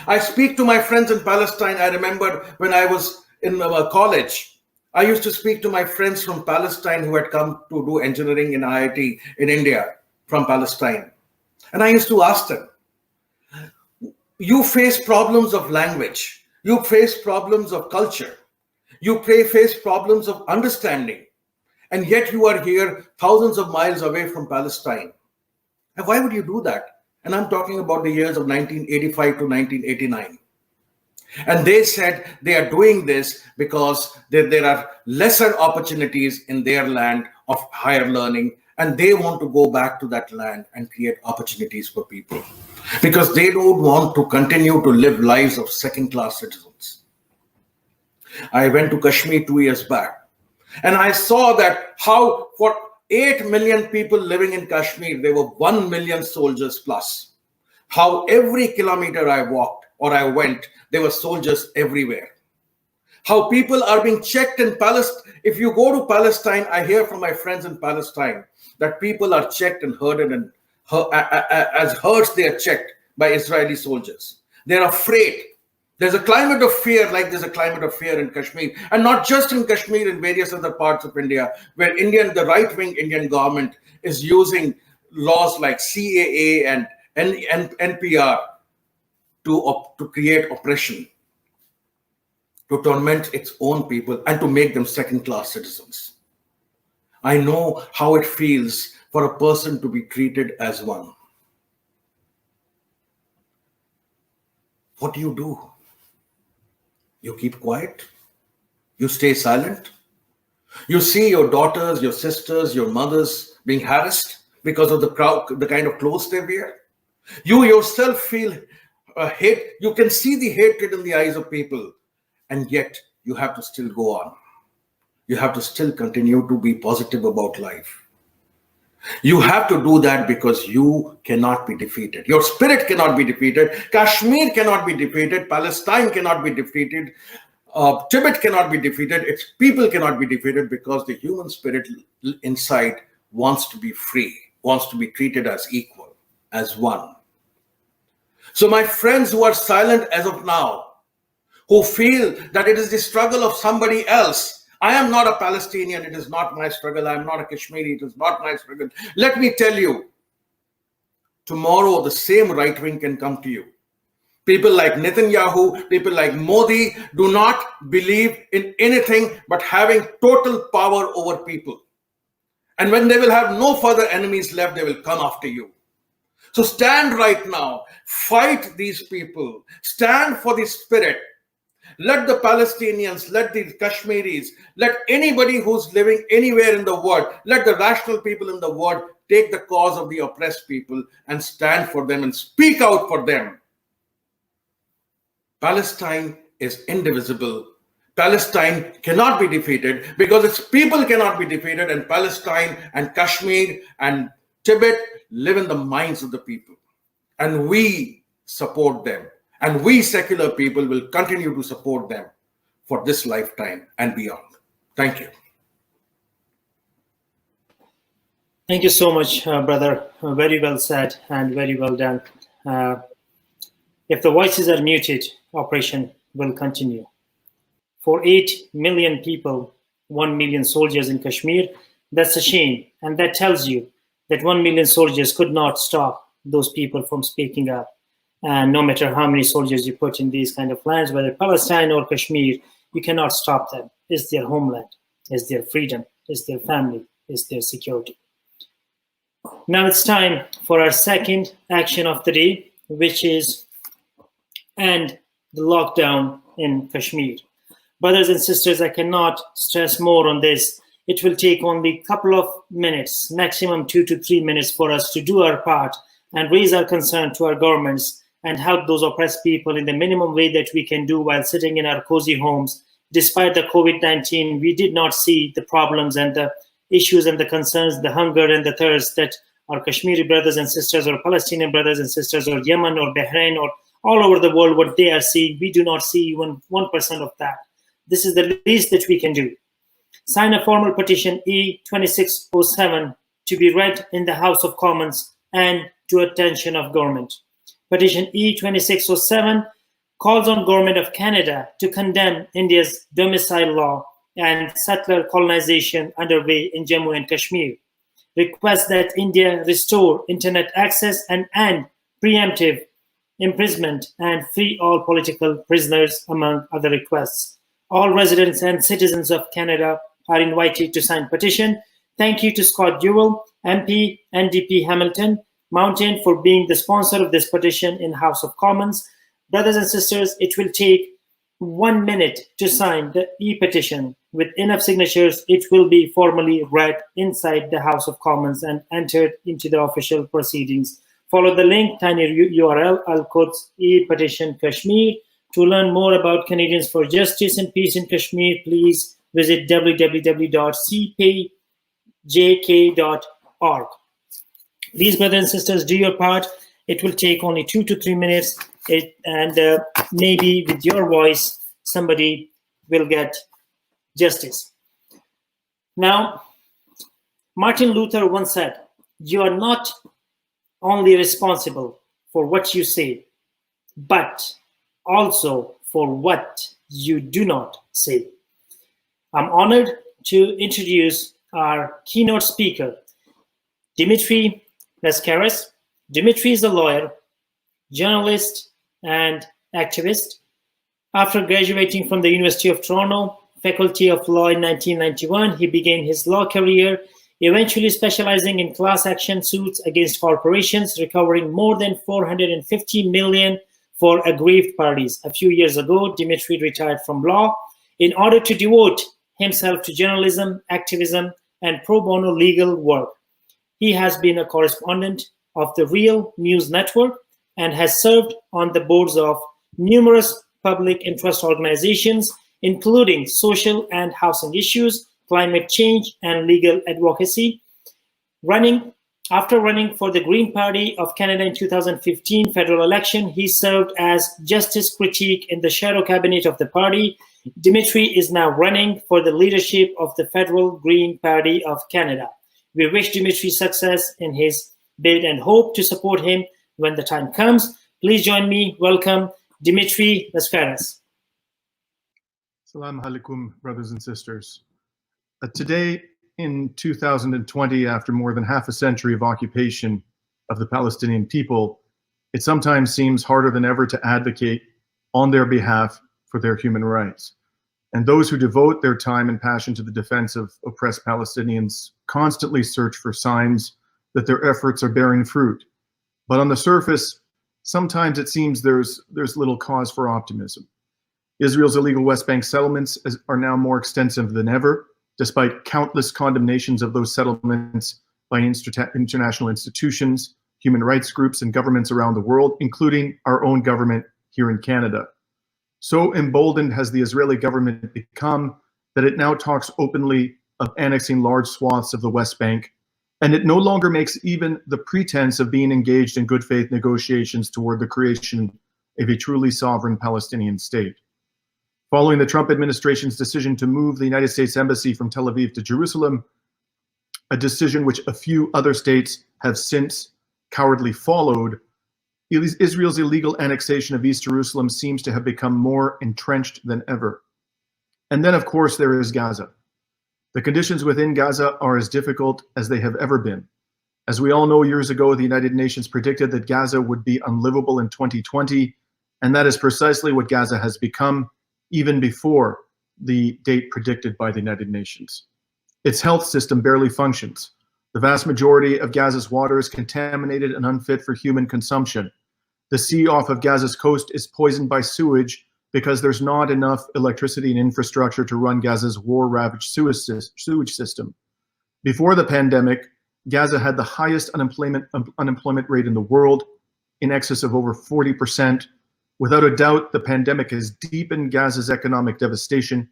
I speak to my friends in Palestine. I remember when I was in college, I used to speak to my friends from Palestine who had come to do engineering in IIT in India from Palestine. And I used to ask them, you face problems of language, you face problems of culture, you face problems of understanding, and yet you are here thousands of miles away from Palestine. And why would you do that? And I'm talking about the years of 1985 to 1989. And they said they are doing this because there are lesser opportunities in their land of higher learning, and they want to go back to that land and create opportunities for people because they don't want to continue to live lives of second-class citizens. I went to Kashmir 2 years back, and I saw that how for 8 million people living in Kashmir, there were 1 million soldiers plus. How every kilometer I walked or I went, there were soldiers everywhere. How people are being checked in Palestine. If you go to Palestine, I hear from my friends in Palestine that people are checked and herded, and as herds they are checked by Israeli soldiers. They're afraid. There's a climate of fear, like there's a climate of fear in Kashmir, and not just in Kashmir, in various other parts of India, where the right-wing Indian government is using laws like CAA and NPR to create oppression, to torment its own people, and to make them second-class citizens. I know how it feels for a person to be treated as one. What do? You keep quiet? You stay silent? You see your daughters, your sisters, your mothers being harassed because of the kind of clothes they wear? You yourself feel hate. You can see the hatred in the eyes of people, and yet you have to still go on. You have to still continue to be positive about life. You have to do that because you cannot be defeated. Your spirit cannot be defeated. Kashmir cannot be defeated. Palestine cannot be defeated. Tibet cannot be defeated. Its people cannot be defeated because the human spirit inside wants to be free, wants to be treated as equal, as one. So my friends who are silent as of now, who feel that it is the struggle of somebody else, I am not a Palestinian, it is not my struggle. I am not a Kashmiri, it is not my struggle. Let me tell you, tomorrow the same right wing can come to you. People like Netanyahu, people like Modi do not believe in anything but having total power over people. And when they will have no further enemies left, they will come after you. So stand right now, fight these people, stand for the spirit. Let the Palestinians, let the Kashmiris, let anybody who's living anywhere in the world, let the rational people in the world take the cause of the oppressed people and stand for them and speak out for them. Palestine is indivisible. Palestine cannot be defeated because its people cannot be defeated, and Palestine and Kashmir and Tibet live in the minds of the people. And we support them. And we secular people will continue to support them for this lifetime and beyond. Thank you. Thank you so much, brother. Very well said and very well done. If the voices are muted, operation will continue. For 8 million people, 1 million soldiers in Kashmir, that's a shame. And that tells you that 1 million soldiers could not stop those people from speaking up. And no matter how many soldiers you put in these kind of lands, whether Palestine or Kashmir, you cannot stop them. It's their homeland, it's their freedom, it's their family, it's their security. Now it's time for our second action of the day, which is end the lockdown in Kashmir. Brothers and sisters, I cannot stress more on this. It will take only a couple of minutes, maximum 2 to 3 minutes for us to do our part and raise our concern to our governments and help those oppressed people in the minimum way that we can do while sitting in our cozy homes. Despite the COVID-19, we did not see the problems and the issues and the concerns, the hunger and the thirst that our Kashmiri brothers and sisters or Palestinian brothers and sisters or Yemen or Bahrain or all over the world, what they are seeing. We do not see even 1% of that. This is the least that we can do. Sign a formal petition E2607 to be read in the House of Commons and to attention of government. Petition E2607 calls on Government of Canada to condemn India's domicile law and settler colonization underway in Jammu and Kashmir. Requests that India restore internet access and end preemptive imprisonment and free all political prisoners, among other requests. All residents and citizens of Canada are invited to sign petition. Thank you to Scott Dewell, MP, NDP Hamilton Mountain, for being the sponsor of this petition in House of Commons. Brothers and sisters, it will take 1 minute to sign the e-petition. With enough signatures, it will be formally read inside the House of Commons and entered into the official proceedings. Follow the link, tiny URL, Al-Quds e-petition Kashmir. To learn more about Canadians for Justice and Peace in Kashmir, please visit www.cpjk.org. Please, brothers and sisters, do your part. It will take only 2 to 3 minutes, and maybe with your voice, somebody will get justice. Now, Martin Luther once said, "You are not only responsible for what you say, but also for what you do not say." I'm honored to introduce our keynote speaker, Dimitri Lascaris. Dimitri is a lawyer, journalist, and activist. After graduating from the University of Toronto, Faculty of Law in 1991, he began his law career, eventually specializing in class action suits against corporations, recovering more than $450 million for aggrieved parties. A few years ago, Dimitri retired from law in order to devote himself to journalism, activism, and pro bono legal work. He has been a correspondent of the Real News Network and has served on the boards of numerous public interest organizations, including social and housing issues, climate change, and legal advocacy. After running for the Green Party of Canada in 2015 federal election, he served as Justice Critique in the shadow cabinet of the party. Dimitri is now running for the leadership of the federal Green Party of Canada. We wish Dimitri success in his bid and hope to support him when the time comes. Please join me. Welcome, Dimitri Lascaris. Assalamu alaikum, brothers and sisters. Today, in 2020, after more than half a century of occupation of the Palestinian people, it sometimes seems harder than ever to advocate on their behalf for their human rights. And those who devote their time and passion to the defense of oppressed Palestinians constantly search for signs that their efforts are bearing fruit. But on the surface, sometimes it seems there's little cause for optimism. Israel's illegal West Bank settlements are now more extensive than ever, despite countless condemnations of those settlements by international institutions, human rights groups, and governments around the world, including our own government here in Canada. So emboldened has the Israeli government become that it now talks openly of annexing large swaths of the West Bank, and it no longer makes even the pretense of being engaged in good faith negotiations toward the creation of a truly sovereign Palestinian state. Following the Trump administration's decision to move the United States Embassy from Tel Aviv to Jerusalem, a decision which a few other states have since cowardly followed, Israel's illegal annexation of East Jerusalem seems to have become more entrenched than ever. And then, of course, there is Gaza. The conditions within Gaza are as difficult as they have ever been. As we all know, years ago, the United Nations predicted that Gaza would be unlivable in 2020, and that is precisely what Gaza has become, even before the date predicted by the United Nations. Its health system barely functions. The vast majority of Gaza's water is contaminated and unfit for human consumption. The sea off of Gaza's coast is poisoned by sewage because there's not enough electricity and infrastructure to run Gaza's war-ravaged sewage system. Before the pandemic, Gaza had the highest unemployment rate in the world, in excess of over 40%. Without a doubt, the pandemic has deepened Gaza's economic devastation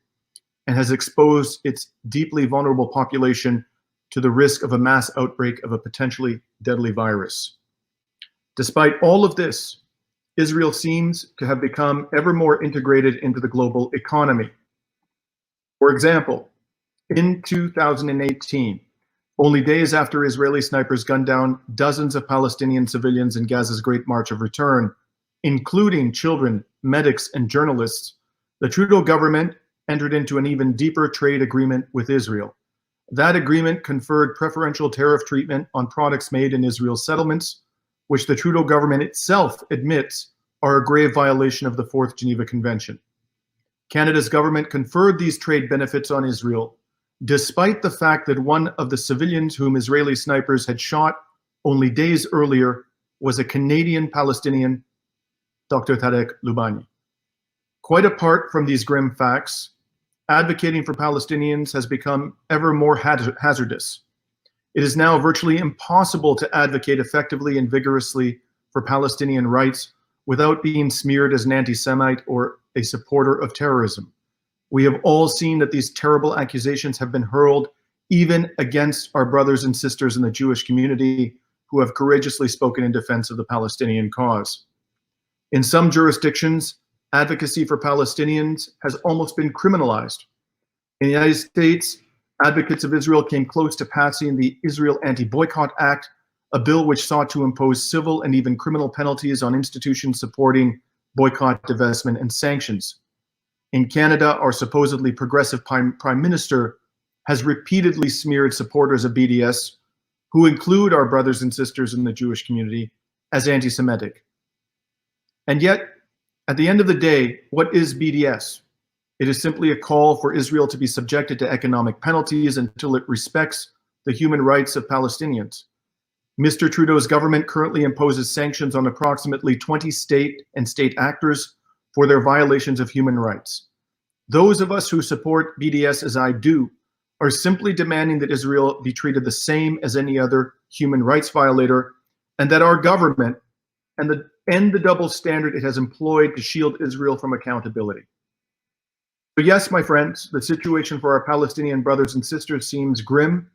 and has exposed its deeply vulnerable population to the risk of a mass outbreak of a potentially deadly virus. Despite all of this, Israel seems to have become ever more integrated into the global economy. For example, in 2018, only days after Israeli snipers gunned down dozens of Palestinian civilians in Gaza's Great March of Return, including children, medics, and journalists, the Trudeau government entered into an even deeper trade agreement with Israel. That agreement conferred preferential tariff treatment on products made in Israel's settlements, which the Trudeau government itself admits are a grave violation of the Fourth Geneva Convention. Canada's government conferred these trade benefits on Israel, despite the fact that one of the civilians whom Israeli snipers had shot only days earlier was a Canadian Palestinian, Dr. Tarek Loubani. Quite apart from these grim facts, advocating for Palestinians has become ever more hazardous. It is now virtually impossible to advocate effectively and vigorously for Palestinian rights without being smeared as an anti-Semite or a supporter of terrorism. We have all seen that these terrible accusations have been hurled even against our brothers and sisters in the Jewish community who have courageously spoken in defense of the Palestinian cause. In some jurisdictions, advocacy for Palestinians has almost been criminalized. In the United States, advocates of Israel came close to passing the Israel Anti-Boycott Act, a bill which sought to impose civil and even criminal penalties on institutions supporting boycott, divestment, and sanctions. In Canada, our supposedly progressive Prime Minister has repeatedly smeared supporters of BDS, who include our brothers and sisters in the Jewish community, as anti-Semitic. And yet, at the end of the day, what is BDS? It is simply a call for Israel to be subjected to economic penalties until it respects the human rights of Palestinians. Mr. Trudeau's government currently imposes sanctions on approximately 20 state and state actors for their violations of human rights. Those of us who support BDS, as I do, are simply demanding that Israel be treated the same as any other human rights violator, and that our government end the double standard it has employed to shield Israel from accountability. But yes, my friends, the situation for our Palestinian brothers and sisters seems grim,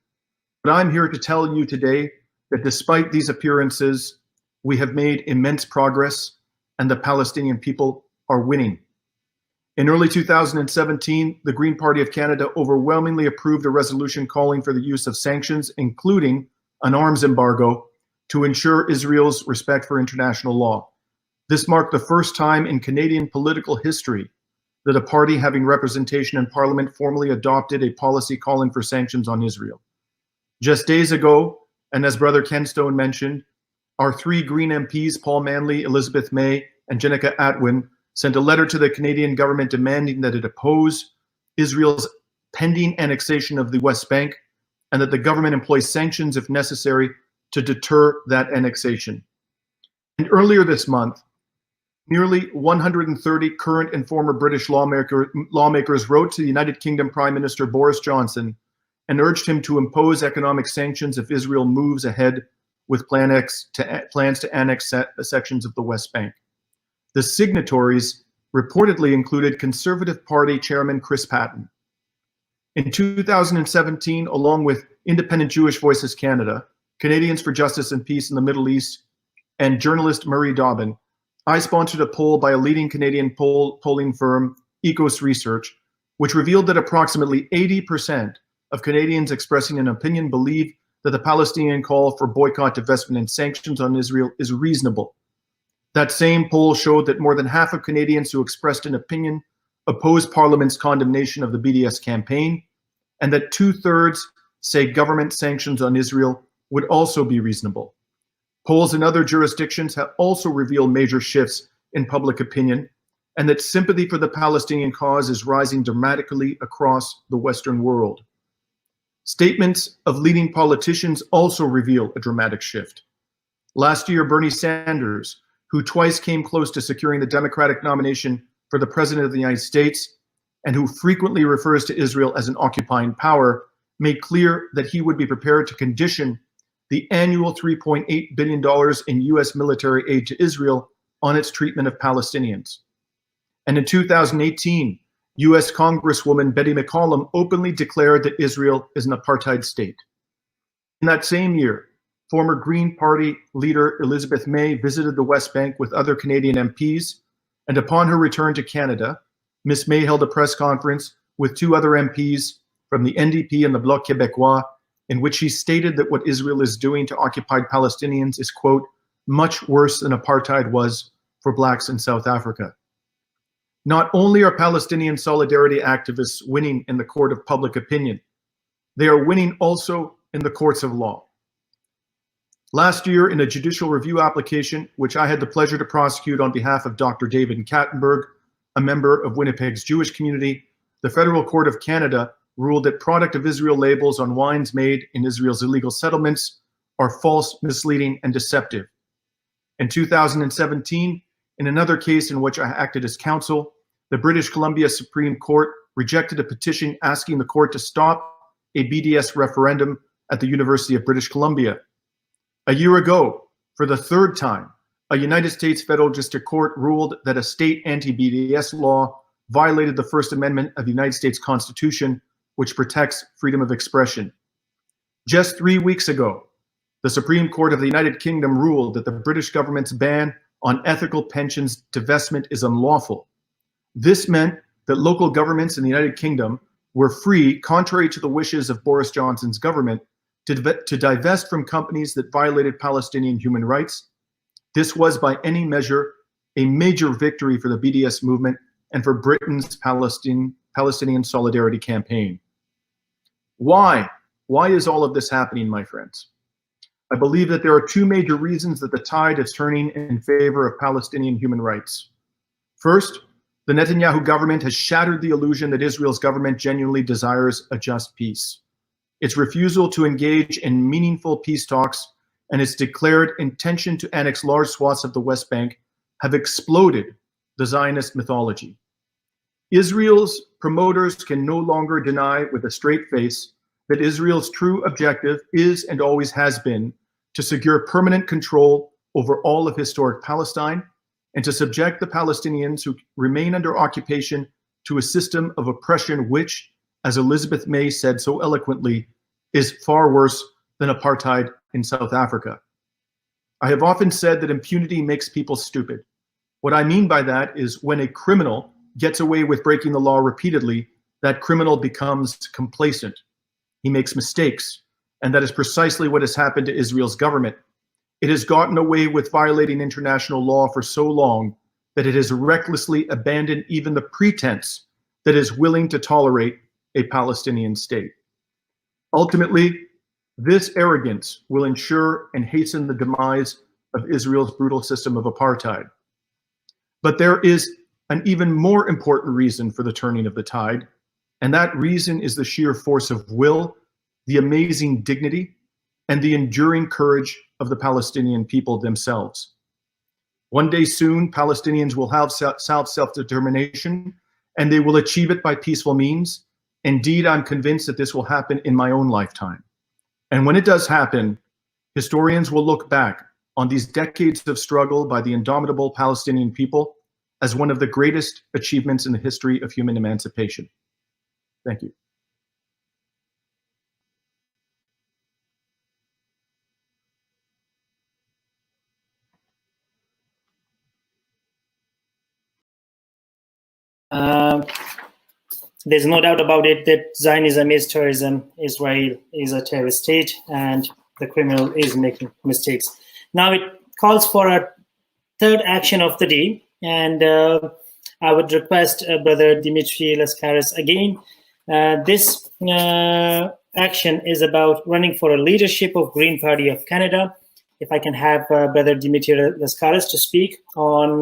but I'm here to tell you today that despite these appearances, we have made immense progress and the Palestinian people are winning. In early 2017, the Green Party of Canada overwhelmingly approved a resolution calling for the use of sanctions, including an arms embargo, to ensure Israel's respect for international law. This marked the first time in Canadian political history that a party having representation in Parliament formally adopted a policy calling for sanctions on Israel. Just days ago, and as Brother Ken Stone mentioned, our three Green MPs, Paul Manley, Elizabeth May, and Jenica Atwin, sent a letter to the Canadian government demanding that it oppose Israel's pending annexation of the West Bank and that the government employ sanctions if necessary to deter that annexation. And earlier this month, nearly 130 current and former British lawmakers wrote to the United Kingdom Prime Minister Boris Johnson and urged him to impose economic sanctions if Israel moves ahead with plans to annex sections of the West Bank. The signatories reportedly included Conservative Party Chairman Chris Patten. In 2017, along with Independent Jewish Voices Canada, Canadians for Justice and Peace in the Middle East, and journalist Murray Dobbin, I sponsored a poll by a leading Canadian polling firm, Ecos Research, which revealed that approximately 80% of Canadians expressing an opinion believe that the Palestinian call for boycott, divestment, and sanctions on Israel is reasonable. That same poll showed that more than half of Canadians who expressed an opinion opposed Parliament's condemnation of the BDS campaign, and that 2/3 say government sanctions on Israel would also be reasonable. Polls in other jurisdictions have also revealed major shifts in public opinion, and that sympathy for the Palestinian cause is rising dramatically across the Western world. Statements of leading politicians also reveal a dramatic shift. Last year, Bernie Sanders, who twice came close to securing the Democratic nomination for the President of the United States, and who frequently refers to Israel as an occupying power, made clear that he would be prepared to condition the annual $3.8 billion in US military aid to Israel on its treatment of Palestinians. And in 2018, US Congresswoman Betty McCollum openly declared that Israel is an apartheid state. In that same year, former Green Party leader Elizabeth May visited the West Bank with other Canadian MPs, and upon her return to Canada, Ms. May held a press conference with two other MPs from the NDP and the Bloc Québécois, in which she stated that what Israel is doing to occupied Palestinians is, quote, much worse than apartheid was for blacks in South Africa. Not only are Palestinian solidarity activists winning in the court of public opinion, they are winning also in the courts of law. Last year, in a judicial review application, which I had the pleasure to prosecute on behalf of Dr. David Kattenberg, a member of Winnipeg's Jewish community, the Federal Court of Canada ruled that product of Israel labels on wines made in Israel's illegal settlements are false, misleading, and deceptive. In 2017, in another case in which I acted as counsel, the British Columbia Supreme Court rejected a petition asking the court to stop a BDS referendum at the University of British Columbia. A year ago, for the third time, a United States federal district court ruled that a state anti-BDS law violated the First Amendment of the United States Constitution, which protects freedom of expression. Just 3 weeks ago, the Supreme Court of the United Kingdom ruled that the British government's ban on ethical pensions divestment is unlawful. This meant that local governments in the United Kingdom were free, contrary to the wishes of Boris Johnson's government, to divest from companies that violated Palestinian human rights. This was, by any measure, a major victory for the BDS movement and for Britain's Palestinian solidarity campaign. Why? Why is all of this happening, my friends? I believe that there are two major reasons that the tide is turning in favor of Palestinian human rights. First, the Netanyahu government has shattered the illusion that Israel's government genuinely desires a just peace. Its refusal to engage in meaningful peace talks and its declared intention to annex large swaths of the West Bank have exploded the Zionist mythology. Israel's promoters can no longer deny with a straight face that Israel's true objective is and always has been to secure permanent control over all of historic Palestine and to subject the Palestinians who remain under occupation to a system of oppression which, as Elizabeth May said so eloquently, is far worse than apartheid in South Africa. I have often said that impunity makes people stupid. What I mean by that is when a criminal gets away with breaking the law repeatedly, that criminal becomes complacent. He makes mistakes, and that is precisely what has happened to Israel's government. It has gotten away with violating international law for so long that it has recklessly abandoned even the pretense that it is willing to tolerate a Palestinian state. Ultimately, this arrogance will ensure and hasten the demise of Israel's brutal system of apartheid. But there is an even more important reason for the turning of the tide, and that reason is the sheer force of will, the amazing dignity, and the enduring courage of the Palestinian people themselves. One day soon, Palestinians will have self-determination, and they will achieve it by peaceful means. Indeed, I'm convinced that this will happen in my own lifetime. And when it does happen, historians will look back on these decades of struggle by the indomitable Palestinian people as one of the greatest achievements in the history of human emancipation. Thank you. There's no doubt about it that Zionism is terrorism. Israel is a terrorist state, and the criminal is making mistakes. Now it calls for a third action of the day, and I would request Brother Dimitri Lascaris again. This action is about running for a leadership of Green Party of Canada. If I can have Brother Dimitri Lascaris to speak on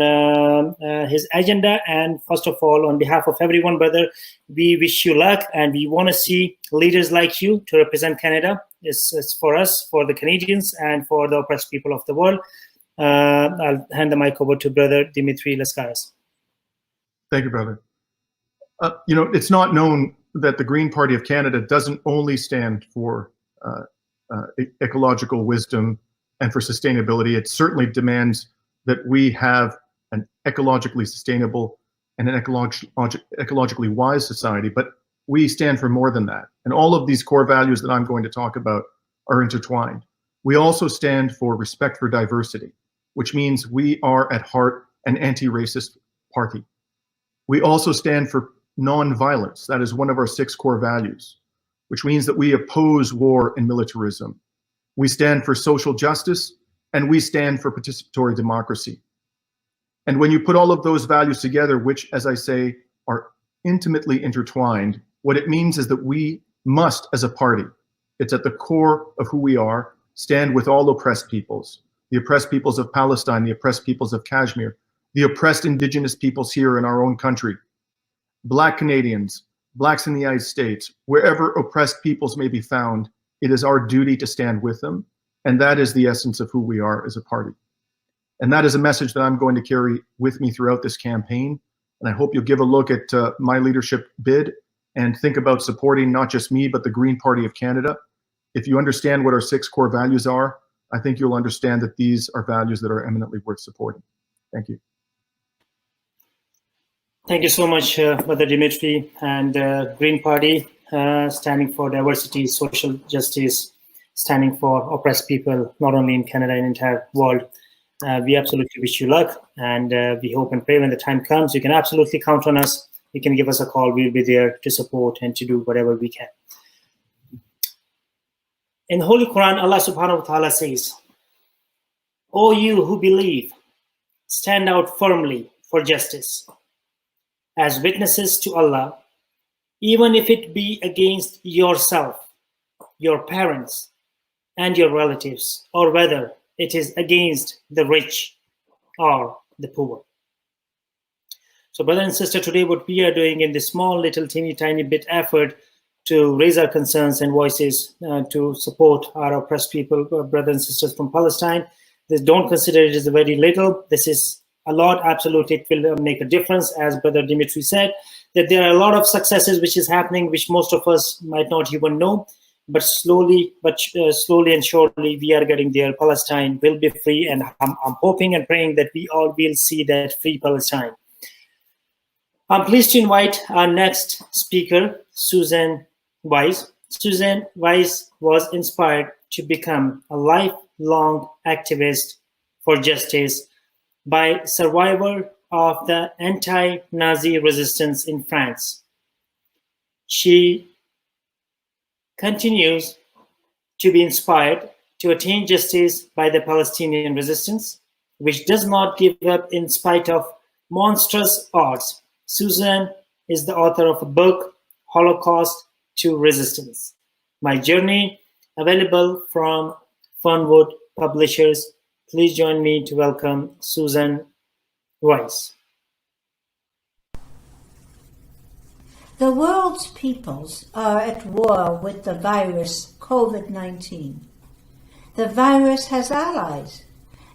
his agenda. And first of all, on behalf of everyone, brother, we wish you luck, and we want to see leaders like you to represent Canada. It's for us, for the Canadians, and for the oppressed people of the world. I'll hand the mic over to Brother Dimitri Lascaris. Thank you, brother. It's not known that the Green Party of Canada doesn't only stand for ecological wisdom and for sustainability. It certainly demands that we have an ecologically sustainable and an ecologically wise society, but we stand for more than that. And all of these core values that I'm going to talk about are intertwined. We also stand for respect for diversity, which means we are at heart an anti-racist party. We also stand for non-violence. That is one of our 6 core values, which means that we oppose war and militarism. We stand for social justice, and we stand for participatory democracy. And when you put all of those values together, which, as I say, are intimately intertwined, what it means is that we must, as a party, it's at the core of who we are, stand with all oppressed peoples, the oppressed peoples of Palestine, the oppressed peoples of Kashmir, the oppressed indigenous peoples here in our own country, Black Canadians, Blacks in the United States, wherever oppressed peoples may be found, it is our duty to stand with them. And that is the essence of who we are as a party. And that is a message that I'm going to carry with me throughout this campaign. And I hope you'll give a look at my leadership bid and think about supporting not just me, but the Green Party of Canada. If you understand what our 6 core values are, I think you'll understand that these are values that are eminently worth supporting. Thank you. Thank you so much, Brother Dimitri. And Green Party, standing for diversity, social justice, standing for oppressed people, not only in Canada, in the entire world. We absolutely wish you luck, and we hope and pray when the time comes, you can absolutely count on us. You can give us a call. We'll be there to support and to do whatever we can. In the Holy Quran, Allah subhanahu wa ta'ala says, "O you who believe, stand out firmly for justice as witnesses to Allah, even if it be against yourself, your parents, and your relatives, or whether it is against the rich or the poor." So brother and sister, today what we are doing in this small little teeny tiny bit effort to raise our concerns and voices to support our oppressed people, brothers and sisters from Palestine, don't consider it as a very little. This is a lot. Absolutely, it will make a difference. As Brother Dimitri said, that there are a lot of successes which is happening, which most of us might not even know. But slowly and surely, we are getting there. Palestine will be free, and I'm hoping and praying that we all will see that free Palestine. I'm pleased to invite our next speaker, Susan Wise. Susan Wise was inspired to become a lifelong activist for justice by survivor of the anti-Nazi resistance in France. She continues to be inspired to attain justice by the Palestinian resistance, which does not give up in spite of monstrous odds. Susan is the author of a book, Holocaust to Resistance: My Journey, available from Fernwood Publishers. Please join me to welcome Susan Wise. The world's peoples are at war with the virus COVID-19. The virus has allies.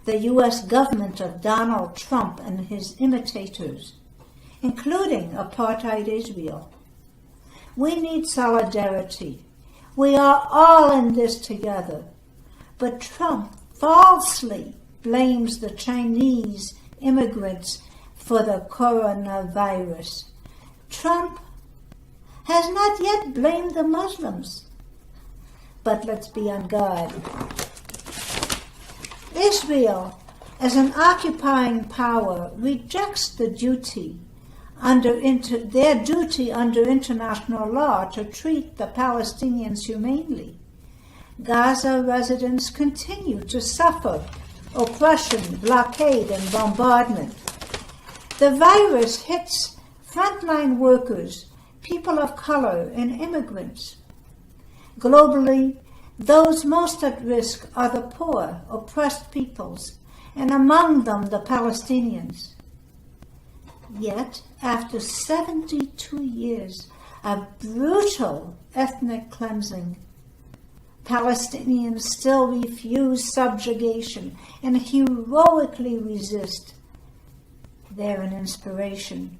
the U.S. government of Donald Trump and his imitators, including apartheid Israel. We need solidarity. We are all in this together. But Trump falsely blames the Chinese immigrants for the coronavirus. Trump has not yet blamed the Muslims. But let's be on guard. Israel, as an occupying power, rejects the duty their duty under international law to treat the Palestinians humanely. Gaza residents continue to suffer oppression, blockade, and bombardment. The virus hits frontline workers, people of color, and immigrants. Globally, those most at risk are the poor, oppressed peoples, and among them the Palestinians. Yet, after 72 years of brutal ethnic cleansing, Palestinians still refuse subjugation and heroically resist. They're an inspiration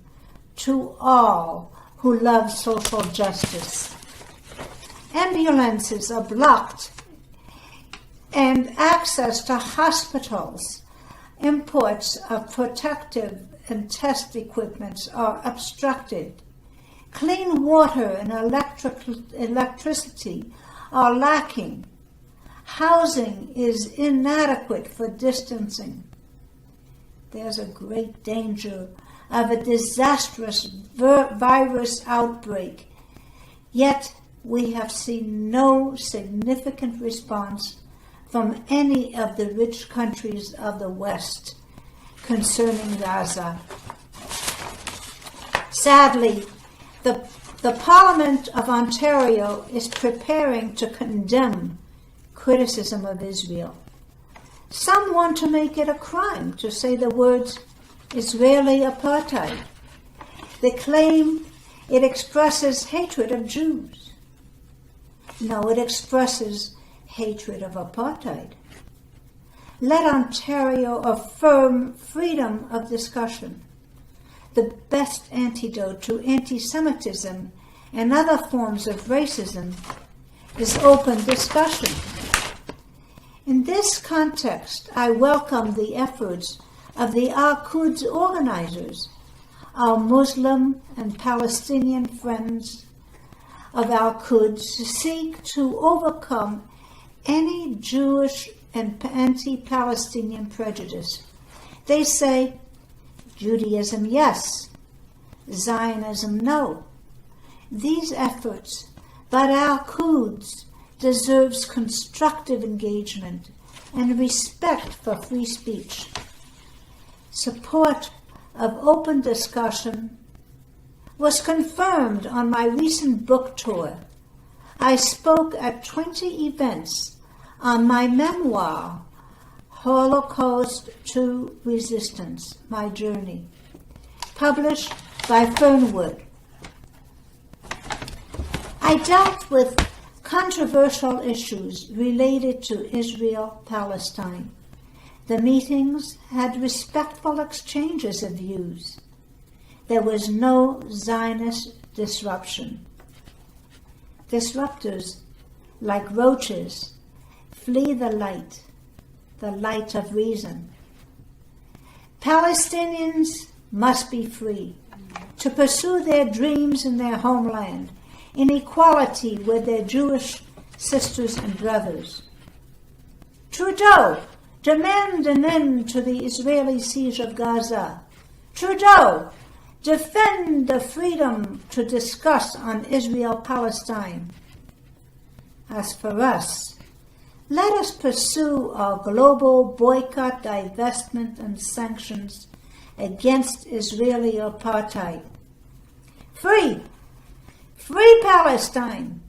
to all who love social justice. Ambulances are blocked and access to hospitals, imports of protective and test equipment are obstructed. Clean water and electricity are lacking. Housing is inadequate for distancing. There's a great danger of a disastrous virus outbreak, yet we have seen no significant response from any of the rich countries of the West concerning Gaza. Sadly, the Parliament of Ontario is preparing to condemn criticism of Israel. Some want to make it a crime to say the words Israeli apartheid. They claim it expresses hatred of Jews. No, it expresses hatred of apartheid. Let Ontario affirm freedom of discussion. The best antidote to anti-Semitism and other forms of racism is open discussion. In this context, I welcome the efforts of the Al-Quds organizers, our Muslim and Palestinian friends of Al-Quds to seek to overcome any Jewish and anti-Palestinian prejudice. They say, Judaism, yes. Zionism, no. These efforts, but Al-Quds deserves constructive engagement and respect for free speech. Support of open discussion was confirmed on my recent book tour. I spoke at 20 events on my memoir, Holocaust to Resistance, My Journey, published by Fernwood. I dealt with controversial issues related to Israel-Palestine. The meetings had respectful exchanges of views. There was no Zionist disruption. Disruptors, like roaches, flee the light of reason. Palestinians must be free to pursue their dreams in their homeland, in equality with their Jewish sisters and brothers. Trudeau, demand an end to the Israeli siege of Gaza. Trudeau, defend the freedom to discuss on Israel-Palestine. As for us, let us pursue our global boycott, divestment, and sanctions against Israeli apartheid. Free Palestine!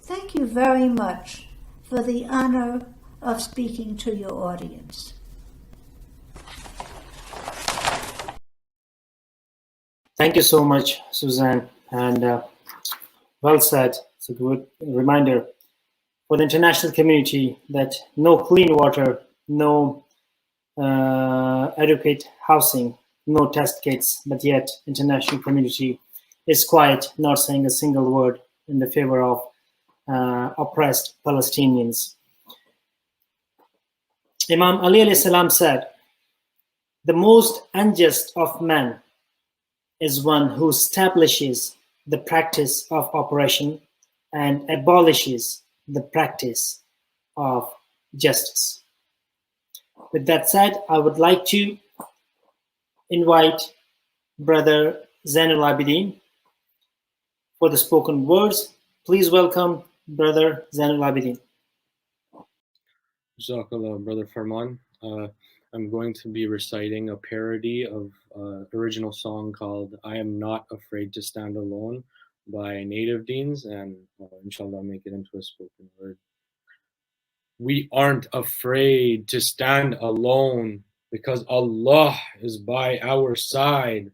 Thank you very much for the honor of speaking to your audience. Thank you so much, Suzanne, and well said. It's a good reminder for the international community that no clean water, no adequate housing, no test kits, but yet international community is quiet, not saying a single word in the favor of oppressed Palestinians. Imam Ali alayhi salam said, "The most unjust of men is one who establishes the practice of oppression and abolishes the practice of justice." With that said, I would like to invite Brother Zainul Abidin for the spoken words. Please welcome Brother Zainul Abidin. Jazakallah, Brother Farman. I'm going to be reciting a parody of an original song called I Am Not Afraid to Stand Alone by Native Deans, and inshallah make it into a spoken word. We aren't afraid to stand alone because Allah is by our side.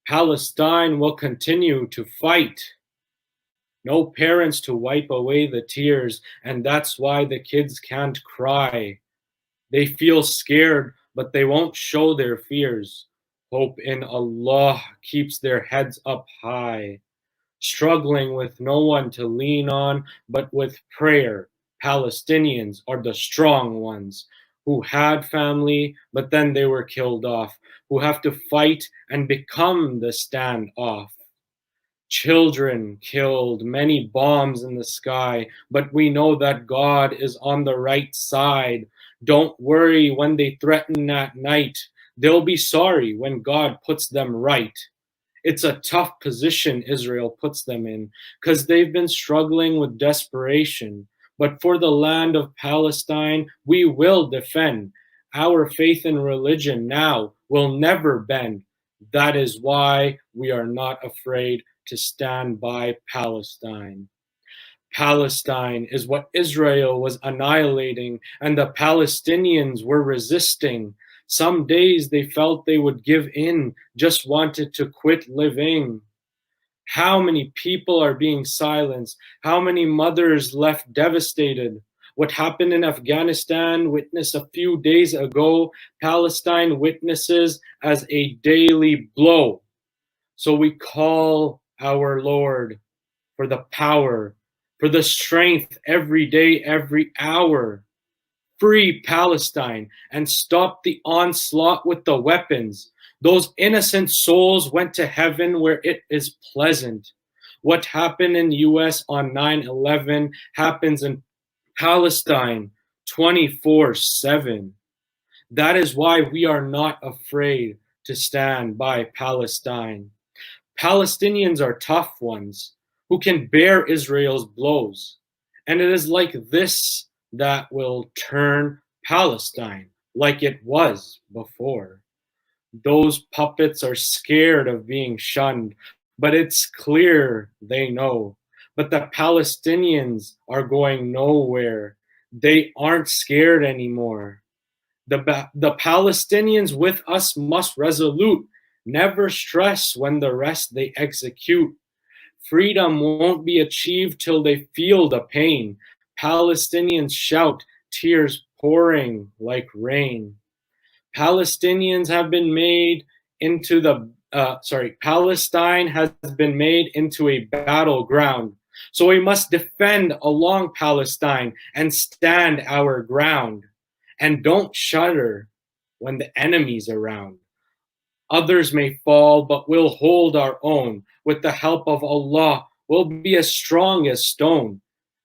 Palestine will continue to fight. No parents to wipe away the tears, and that's why the kids can't cry. They feel scared, but they won't show their fears. Hope in Allah keeps their heads up high. Struggling with no one to lean on, but with prayer. Palestinians are the strong ones who had family, but then they were killed off, who have to fight and become the standoff. Children killed, many bombs in the sky, but we know that God is on the right side. Don't worry when they threaten at night. They'll be sorry when God puts them right. It's a tough position Israel puts them in, because they've been struggling with desperation. But for the land of Palestine, we will defend. Our faith and religion now will never bend. That is why we are not afraid to stand by Palestine. Palestine is what Israel was annihilating, and the Palestinians were resisting. Some days they felt they would give in, just wanted to quit living. How many people are being silenced? How many mothers left devastated? What happened in Afghanistan, witnessed a few days ago, Palestine witnesses as a daily blow. So we call our Lord for the power, for the strength every day, every hour. Free Palestine and stop the onslaught with the weapons. Those innocent souls went to heaven where it is pleasant. What happened in the US on 9/11 happens in Palestine 24/7. That is why we are not afraid to stand by Palestine. Palestinians are tough ones who can bear Israel's blows. And it is like this that will turn Palestine like it was before. Those puppets are scared of being shunned, but it's clear they know. But the Palestinians are going nowhere. They aren't scared anymore. The Palestinians with us must resolute. Never stress when the rest they execute. Freedom won't be achieved till they feel the pain. Palestinians shout, tears pouring like rain. Palestinians have been made into Palestine has been made into a battleground. So we must defend along Palestine and stand our ground. And don't shudder when the enemy's around. Others may fall, but we'll hold our own. With the help of Allah, we'll be as strong as stone.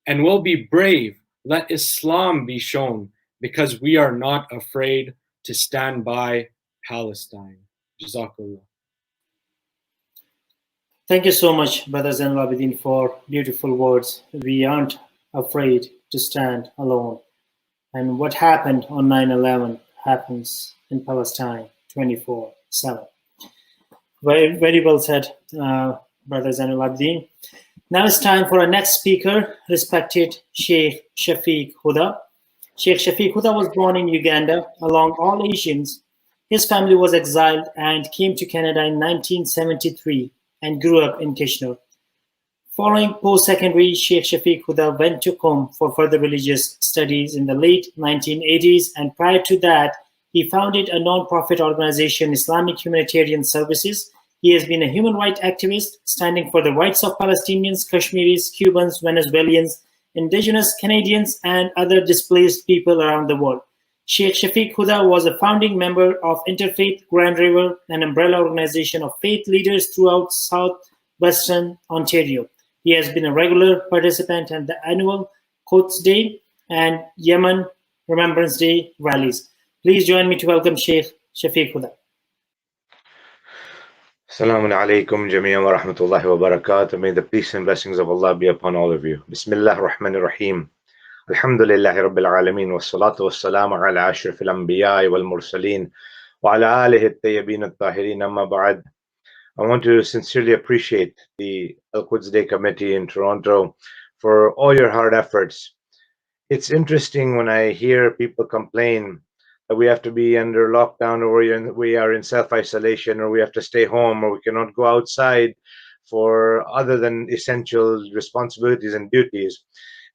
And we'll be brave. Let Islam be shown, because we are not afraid to stand by Palestine. Jazakallah. Thank you so much, Brother Zainul Abidin, for beautiful words. We aren't afraid to stand alone. And what happened on 9/11 happens in Palestine 24/7. Very, very well said, Brother Zainul Abidin. Now it's time for our next speaker, respected Sheikh Shafiq Huda. Sheikh Shafiq Huda was born in Uganda. Along all Asians, his family was exiled and came to Canada in 1973 and grew up in Kitchener. Following post-secondary, Sheikh Shafiq Huda went to Qom for further religious studies in the late 1980s, and prior to that, He founded a non-profit organization, Islamic Humanitarian Services. He has been a human rights activist standing for the rights of Palestinians, Kashmiris, Cubans, Venezuelans, indigenous Canadians, and other displaced people around the world. Sheikh Shafiq Huda was a founding member of Interfaith Grand River, an umbrella organization of faith leaders throughout southwestern Ontario. He has been a regular participant at the annual Quds Day and Yemen Remembrance Day rallies. Please join me to welcome Sheikh Shafiq Huda. Assalamu alaikum jami'an wa rahmatullahi wa barakatuh. May the peace and blessings of Allah be upon all of you. Bismillah ar-Rahman ar-Rahim. Alhamdulillahi Rabbil Alameen wa salatu wa salamu ala ashrafil anbiya wal mursaleen wa ala alihi at-tayyibin at-tahirin amma ba'd. I want to sincerely appreciate the Al-Quds Day Committee in Toronto for all your hard efforts. It's interesting when I hear people complain that we have to be under lockdown, or we are in self-isolation, or we have to stay home, or we cannot go outside for other than essential responsibilities and duties.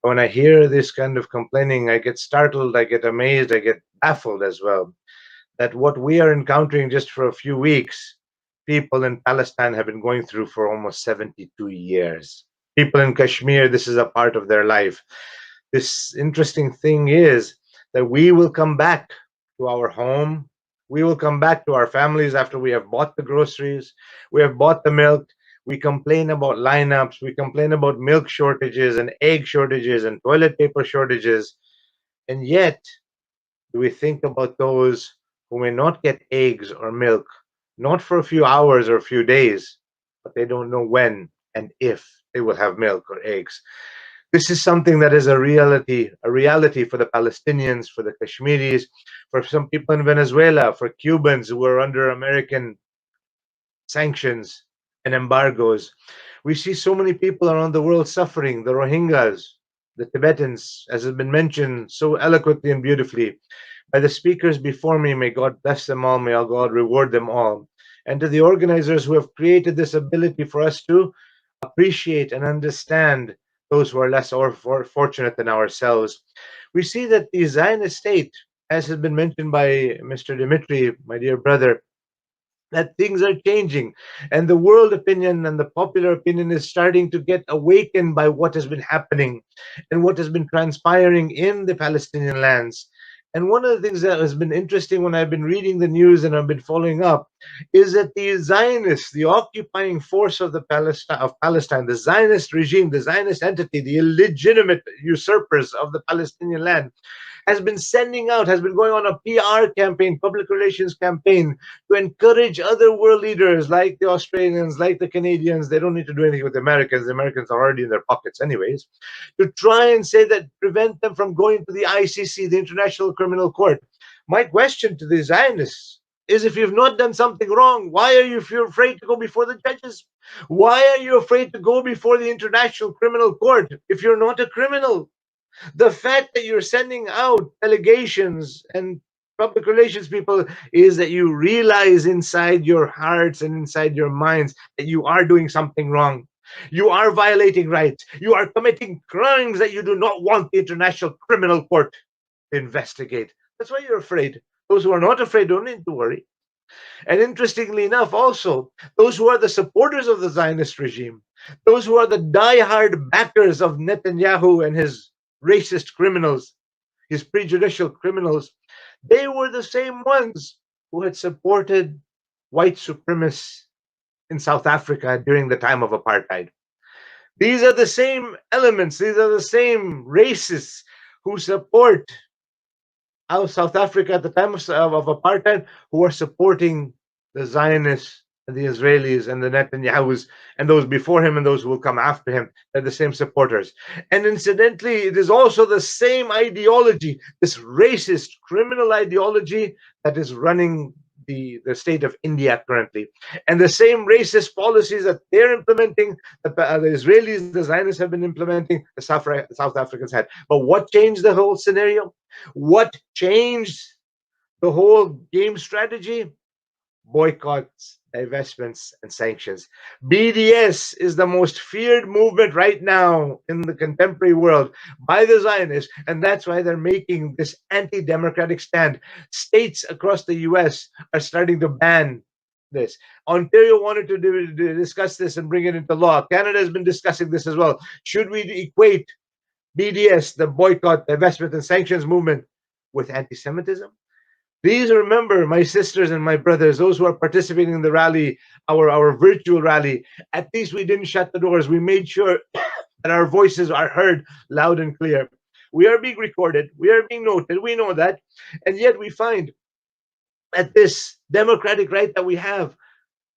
When I hear this kind of complaining, I get startled, I get amazed, I get baffled as well. That what we are encountering just for a few weeks, people in Palestine have been going through for almost 72 years. People in Kashmir, this is a part of their life. This interesting thing is that we will come back to our home. We will come back to our families after we have bought the groceries, we have bought the milk. We complain about lineups, we complain about milk shortages and egg shortages and toilet paper shortages. And yet, do we think about those who may not get eggs or milk, not for a few hours or a few days, but they don't know when and if they will have milk or eggs? This is something that is a reality for the Palestinians, for the Kashmiris, for some people in Venezuela, for Cubans who are under American sanctions and embargoes. We see so many people around the world suffering, the Rohingyas, the Tibetans, as has been mentioned so eloquently and beautifully by the speakers before me. May God bless them all, may God reward them all. And to the organizers who have created this ability for us to appreciate and understand those who are less fortunate than ourselves. We see that the Zionist state, as has been mentioned by Mr. Dimitri, my dear brother, that things are changing, and the world opinion and the popular opinion is starting to get awakened by what has been happening and what has been transpiring in the Palestinian lands. And one of the things that has been interesting when I've been reading the news and I've been following up is that the Zionists, the occupying force of Palestine, the Zionist regime, the Zionist entity, the illegitimate usurpers of the Palestinian land, has been going on a PR campaign, public relations campaign, to encourage other world leaders like the Australians, like the Canadians. They don't need to do anything with the Americans. The Americans are already in their pockets anyways, to try and say that, prevent them from going to the ICC, the International Criminal Court. My question to the Zionists is, if you've not done something wrong, why are you afraid to go before the judges? Why are you afraid to go before the International Criminal Court if you're not a criminal? The fact that you're sending out delegations and public relations people is that you realize inside your hearts and inside your minds that you are doing something wrong. You are violating rights. You are committing crimes that you do not want the International Criminal Court to investigate. That's why you're afraid. Those who are not afraid don't need to worry. And interestingly enough, also, those who are the supporters of the Zionist regime, those who are the die-hard backers of Netanyahu and his racist criminals, his prejudicial criminals, they were the same ones who had supported white supremacists in South Africa during the time of apartheid. These are the same elements, these are the same racists who support South Africa at the time of apartheid, who are supporting the Zionists and the Israelis and the Netanyahus and those before him and those who will come after him. They're the same supporters. And incidentally, it is also the same ideology, this racist criminal ideology, that is running the state of India currently. And the same racist policies that they're implementing, the Israelis, the Zionists have been implementing, the South Africans had. But what changed the whole scenario? What changed the whole game strategy? boycotts, divestments, and sanctions. BDS is the most feared movement right now in the contemporary world by the Zionists, and that's why they're making this anti-democratic stand. States across the US are starting to ban this. Ontario wanted to discuss this and bring it into law. Canada has been discussing this as well. Should we equate BDS, the boycott, divestment, and sanctions movement, with anti-Semitism? Please remember, my sisters and my brothers, those who are participating in the rally, our virtual rally, at least we didn't shut the doors. We made sure that our voices are heard loud and clear. We are being recorded. We are being noted. We know that. And yet we find that this democratic right that we have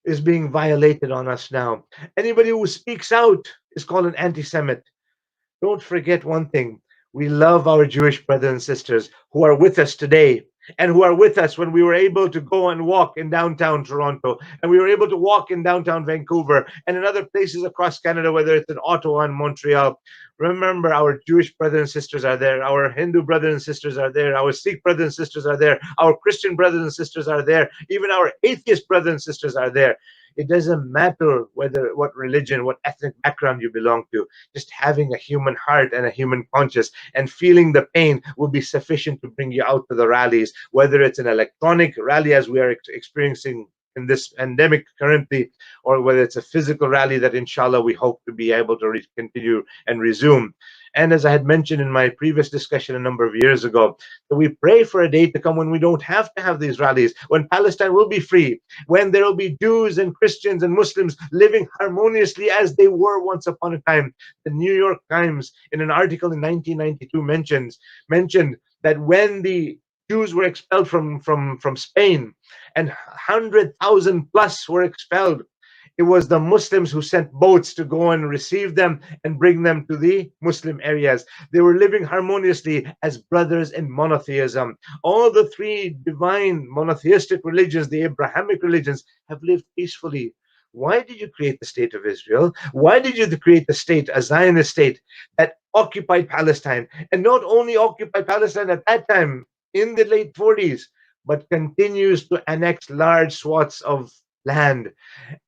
is being violated on us now. Anybody who speaks out is called an anti-Semite. Don't forget one thing. We love our Jewish brothers and sisters who are with us today and who are with us when we were able to go and walk in downtown Toronto, and we were able to walk in downtown Vancouver and in other places across Canada, whether it's in Ottawa and Montreal. Remember, our Jewish brothers and sisters are there. Our Hindu brothers and sisters are there. Our Sikh brothers and sisters are there. Our Christian brothers and sisters are there. Even our atheist brothers and sisters are there. It doesn't matter what religion, what ethnic background you belong to. Just having a human heart and a human conscience and feeling the pain will be sufficient to bring you out to the rallies, whether it's an electronic rally as we are experiencing in this pandemic currently, or whether it's a physical rally that inshallah we hope to be able to continue and resume. And as I had mentioned in my previous discussion a number of years ago, that we pray for a day to come when we don't have to have these rallies, when Palestine will be free, when there will be Jews and Christians and Muslims living harmoniously as they were once upon a time. The New York Times, in an article in 1992, mentioned that when the Jews were expelled from Spain and 100,000 plus were expelled, it was the Muslims who sent boats to go and receive them and bring them to the Muslim areas. They were living harmoniously as brothers in monotheism. All the three divine monotheistic religions, the Abrahamic religions, have lived peacefully. Why did you create the state of Israel? Why did you create the state, a Zionist state, that occupied Palestine? And not only occupied Palestine at that time, in the late 40s, but continues to annex large swaths of land,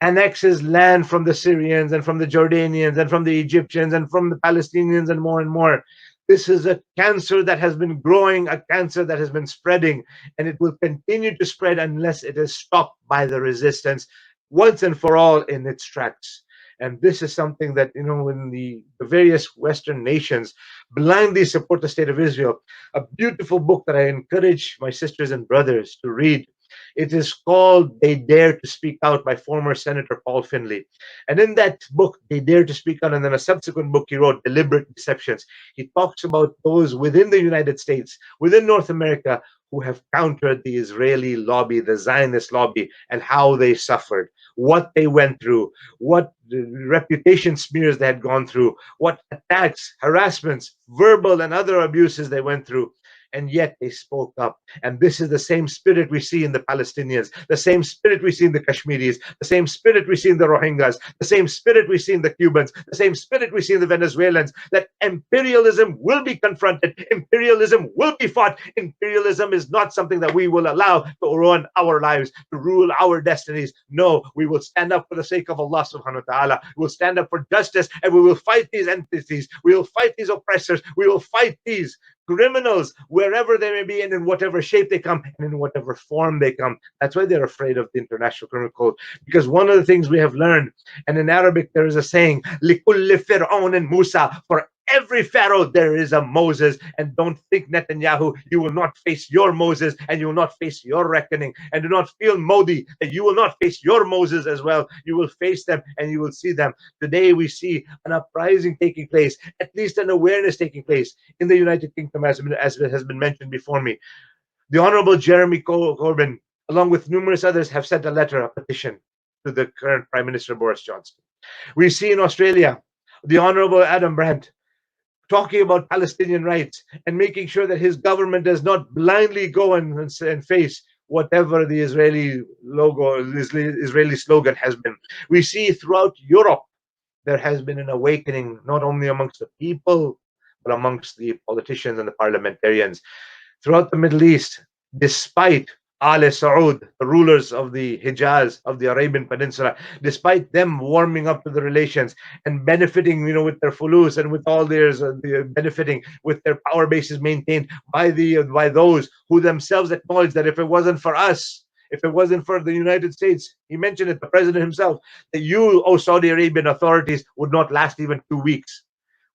annexes land from the Syrians and from the Jordanians and from the Egyptians and from the Palestinians and more. This is a cancer that has been growing, a cancer that has been spreading, and it will continue to spread unless it is stopped by the resistance once and for all in its tracks. And this is something that, when the various Western nations blindly support the state of Israel, a beautiful book that I encourage my sisters and brothers to read. It is called They Dare to Speak Out by former Senator Paul Finley. And in that book, They Dare to Speak Out, and then a subsequent book he wrote, Deliberate Deceptions, he talks about those within the United States, within North America, who have countered the Israeli lobby, the Zionist lobby, and how they suffered, what they went through, what reputation smears they had gone through, what attacks, harassments, verbal and other abuses they went through. And yet they spoke up. And this is the same spirit we see in the Palestinians, the same spirit we see in the Kashmiris, the same spirit we see in the Rohingyas, the same spirit we see in the Cubans, the same spirit we see in the Venezuelans, that imperialism will be confronted, imperialism will be fought. Imperialism is not something that we will allow to run our lives, to rule our destinies. No, we will stand up for the sake of Allah subhanahu wa ta'ala. We will stand up for justice, and we will fight these entities. We will fight these oppressors. We will fight these criminals wherever they may be and in whatever shape they come and in whatever form they come. That's why they're afraid of the International Criminal Code, because one of the things we have learned, and in Arabic there is a saying, لِكُلِّ فِرْعَوْنٍ and Musa, for every Pharaoh there is a Moses. And don't think, Netanyahu, you will not face your Moses and you will not face your reckoning. And do not feel, Modi, that you will not face your Moses as well. You will face them and you will see them. Today we see an uprising taking place, at least an awareness taking place in the United Kingdom, as has been mentioned before me. The Honorable Jeremy Corbyn, along with numerous others, have sent a letter, a petition to the current Prime Minister Boris Johnson. We see in Australia the Honorable Adam Brandt talking about Palestinian rights and making sure that his government does not blindly go and face whatever the Israeli logo, Israeli slogan has been. We see throughout Europe there has been an awakening, not only amongst the people, but amongst the politicians and the parliamentarians. Throughout the Middle East, despite Al Saud, the rulers of the Hijaz, of the Arabian Peninsula, despite them warming up to the relations and benefiting, with their fulus and with all theirs, benefiting with their power bases maintained by those who themselves acknowledge that if it wasn't for us, if it wasn't for the United States, he mentioned it, the president himself, that you, O Saudi Arabian authorities, would not last even 2 weeks.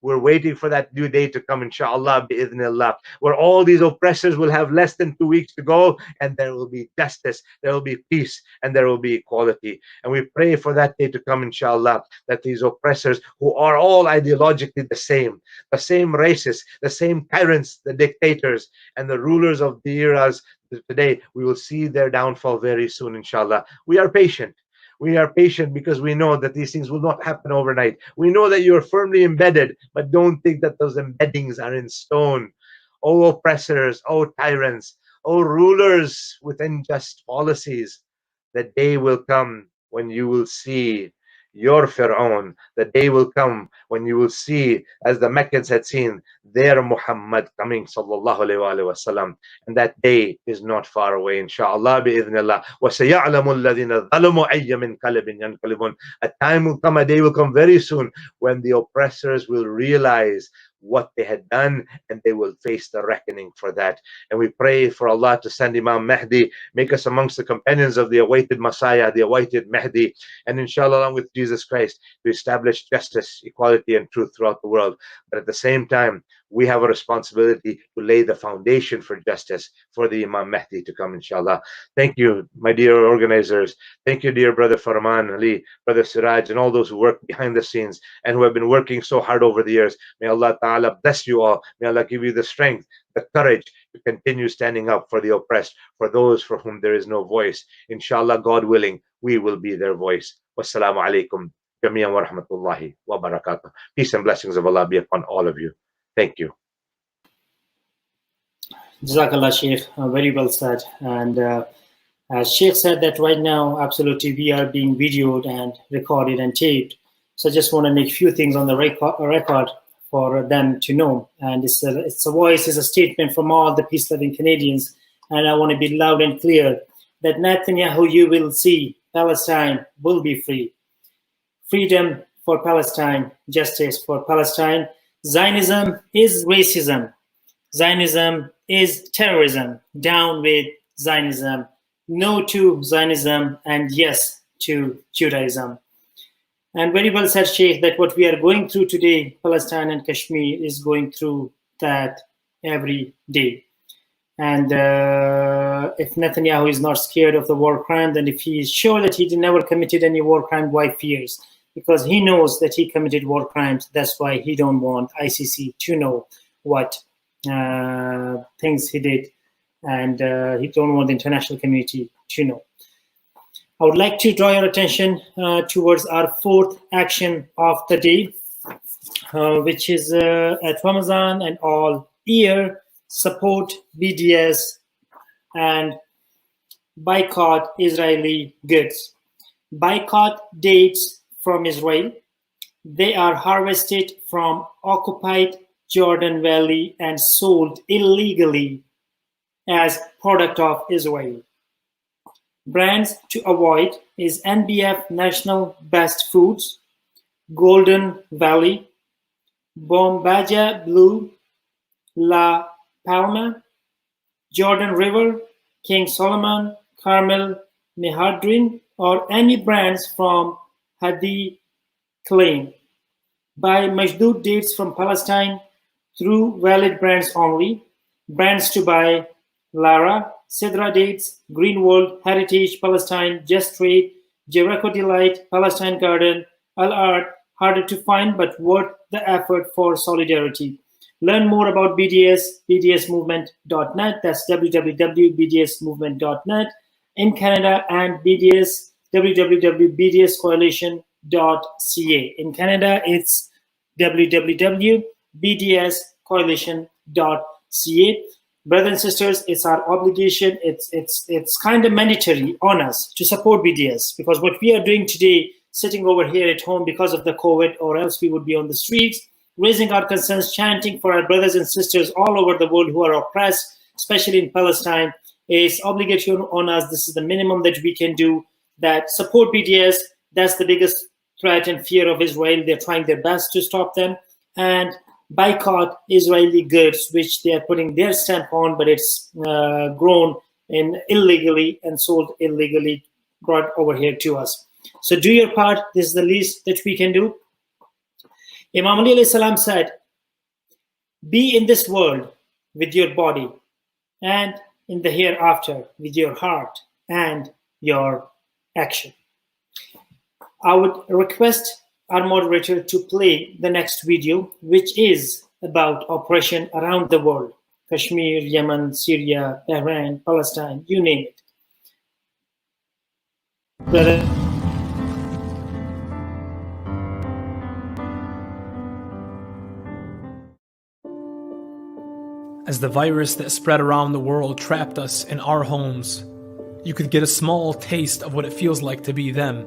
We're waiting for that due day to come, inshallah, bi'idhnillah, where all these oppressors will have less than 2 weeks to go, and there will be justice, there will be peace, and there will be equality. And we pray for that day to come, inshallah, that these oppressors, who are all ideologically the same racists, the same tyrants, the dictators, and the rulers of the eras today, we will see their downfall very soon, inshallah. We are patient. We are patient because we know that these things will not happen overnight. We know that you are firmly embedded, but don't think that those embeddings are in stone. O oppressors, O tyrants, O rulers with unjust policies, the day will come when you will see your Fir'aun. The day will come when you will see, as the Meccans had seen, their Muhammad coming, sallallahu alayhi wa sallam. And that day is not far away, inshallah, bi'idhnillah. وَسَيَعْلَمُ الَّذِينَ ظَلَمُوا أَيَّ مِنْقَلَبٍ يَنْقَلِبُونَ. A time will come, a day will come very soon, when the oppressors will realize what they had done, and they will face the reckoning for that. And we pray for Allah to send Imam Mahdi, make us amongst the companions of the awaited Messiah, the awaited Mahdi, and inshallah along with Jesus Christ, to establish justice, equality, and truth throughout the world. But at the same time, we have a responsibility to lay the foundation for justice for the Imam Mahdi to come, inshallah. Thank you, my dear organizers. Thank you, dear brother Farman Ali, brother Siraj, and all those who work behind the scenes and who have been working so hard over the years. May Allah Ta'ala bless you all. May Allah give you the strength, the courage to continue standing up for the oppressed, for those for whom there is no voice. Inshallah, God willing, we will be their voice. Wassalamu alaikum jami'an wa rahmatullahi wa barakatuh. Peace and blessings of Allah be upon all of you. Thank you. Jazakallah, Sheikh. Very well said. And as Sheikh said that right now, absolutely, we are being videoed and recorded and taped. So I just want to make a few things on the record for them to know. And it's a voice, it's a statement from all the peace-loving Canadians. And I want to be loud and clear that Netanyahu, you will see, Palestine will be free. Freedom for Palestine, justice for Palestine. Zionism is racism. Zionism is terrorism. Down with Zionism. No to Zionism, and yes to Judaism. And very well said, Sheikh, that what we are going through today, Palestine and Kashmir, is going through that every day. And if Netanyahu is not scared of the war crime, then if he is sure that he never committed any war crime, why fears? Because he knows that he committed war crimes. That's why he don't want ICC to know what things he did, and he don't want the international community to know. I would like to draw your attention towards our fourth action of the day, which is at Ramadan and all year, support BDS and boycott Israeli goods. Boycott dates from Israel. They are harvested from occupied Jordan Valley and sold illegally as product of Israel. Brands to avoid is NBF National Best Foods, Golden Valley, Bombaja Blue, La Palma, Jordan River, King Solomon, Carmel, Mehadrin, or any brands from Hadi Claim. Buy Majdood dates from Palestine through valid brands only. Brands to buy: Lara, Sidra Dates, Greenwold, Heritage, Palestine, Just Trade, Jericho Delight, Palestine Garden, Al Art, harder to find but worth the effort for solidarity. Learn more about BDS, bdsmovement.net, that's www.bdsmovement.net in Canada, and BDS, www.bdscoalition.ca. In Canada, it's www.bdscoalition.ca. Brothers and sisters, it's our obligation, it's kind of mandatory on us to support BDS, because what we are doing today, sitting over here at home because of the COVID, or else we would be on the streets, raising our concerns, chanting for our brothers and sisters all over the world who are oppressed, especially in Palestine. It's obligatory on us. This is the minimum that we can do. That support BDS. That's the biggest threat and fear of Israel. They're trying their best to stop them. And boycott Israeli goods, which they are putting their stamp on, but it's grown in illegally and sold illegally, brought over here to us. So do your part. This is the least that we can do. Imam Ali alayhi salam said, be in this world with your body and in the hereafter with your heart and your action. I would request our moderator to play the next video, which is about operation around the world. Kashmir, Yemen, Syria, Bahrain, Palestine, you name it. Brother. As the virus that spread around the world trapped us in our homes, you could get a small taste of what it feels like to be them.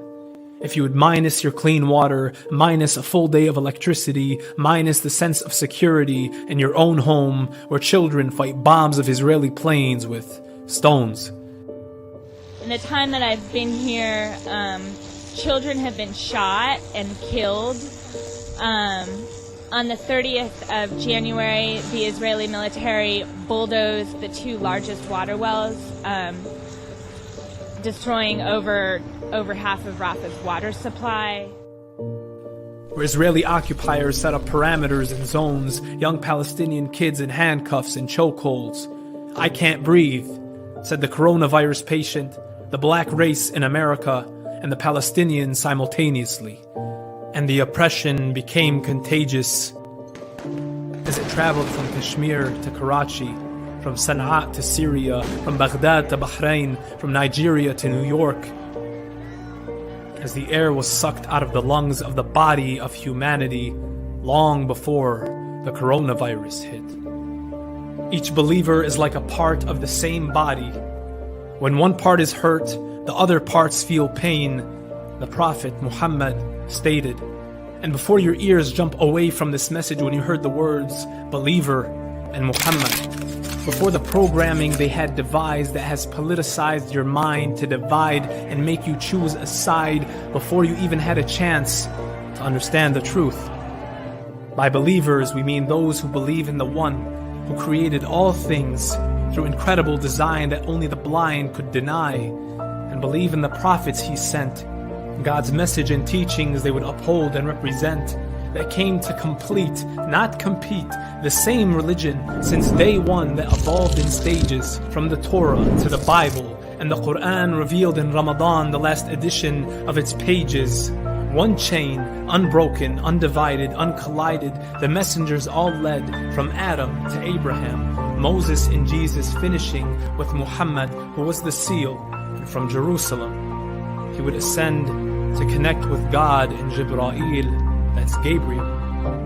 If you would minus your clean water, minus a full day of electricity, minus the sense of security in your own home where children fight bombs of Israeli planes with stones. In the time that I've been here, children have been shot and killed. On the 30th of January, the Israeli military bulldozed the two largest water wells, destroying over half of Rafah's water supply. Where Israeli occupiers set up parameters and zones, young Palestinian kids in handcuffs and chokeholds. I can't breathe, said the coronavirus patient, the black race in America, and the Palestinians simultaneously. And the oppression became contagious as it traveled from Kashmir to Karachi, from Sana'a to Syria, from Baghdad to Bahrain, from Nigeria to New York, as the air was sucked out of the lungs of the body of humanity long before the coronavirus hit. Each believer is like a part of the same body. When one part is hurt, the other parts feel pain, the Prophet Muhammad stated. And before your ears jump away from this message when you heard the words believer and Muhammad, before the programming they had devised that has politicized your mind to divide and make you choose a side before you even had a chance to understand the truth. By believers, we mean those who believe in the one who created all things through incredible design that only the blind could deny, and believe in the prophets he sent, God's message and teachings they would uphold and represent, that came to complete, not compete, the same religion since day one that evolved in stages from the Torah to the Bible and the Quran revealed in Ramadan, the last edition of its pages. One chain, unbroken, undivided, uncollided, the messengers all led from Adam to Abraham, Moses and Jesus finishing with Muhammad, who was the seal, and from Jerusalem he would ascend to connect with God in Jibra'il, that's Gabriel.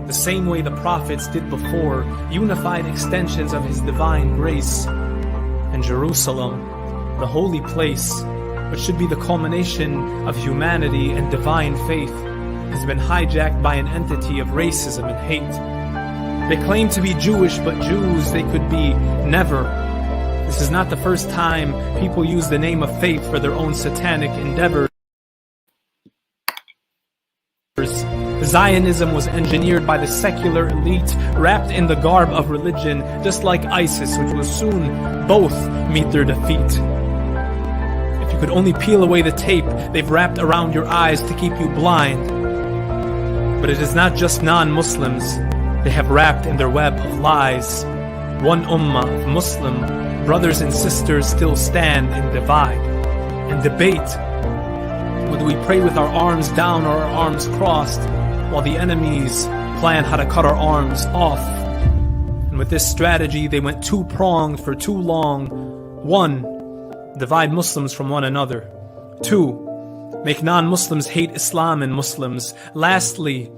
The same way the prophets did before, unified extensions of his divine grace. And Jerusalem, the holy place, which should be the culmination of humanity and divine faith, has been hijacked by an entity of racism and hate. They claim to be Jewish, but Jews they could be never. This is not the first time people use the name of faith for their own satanic endeavors. Zionism was engineered by the secular elite, wrapped in the garb of religion, just like ISIS, which will soon both meet their defeat. If you could only peel away the tape they've wrapped around your eyes to keep you blind. But it is not just non-Muslims they have wrapped in their web of lies. One ummah of Muslim brothers and sisters still stand and divide and debate. Whether we pray with our arms down or our arms crossed, while the enemies plan how to cut our arms off. And with this strategy, they went two-pronged for too long. 1, divide Muslims from one another. 2, make non-Muslims hate Islam and Muslims. Lastly,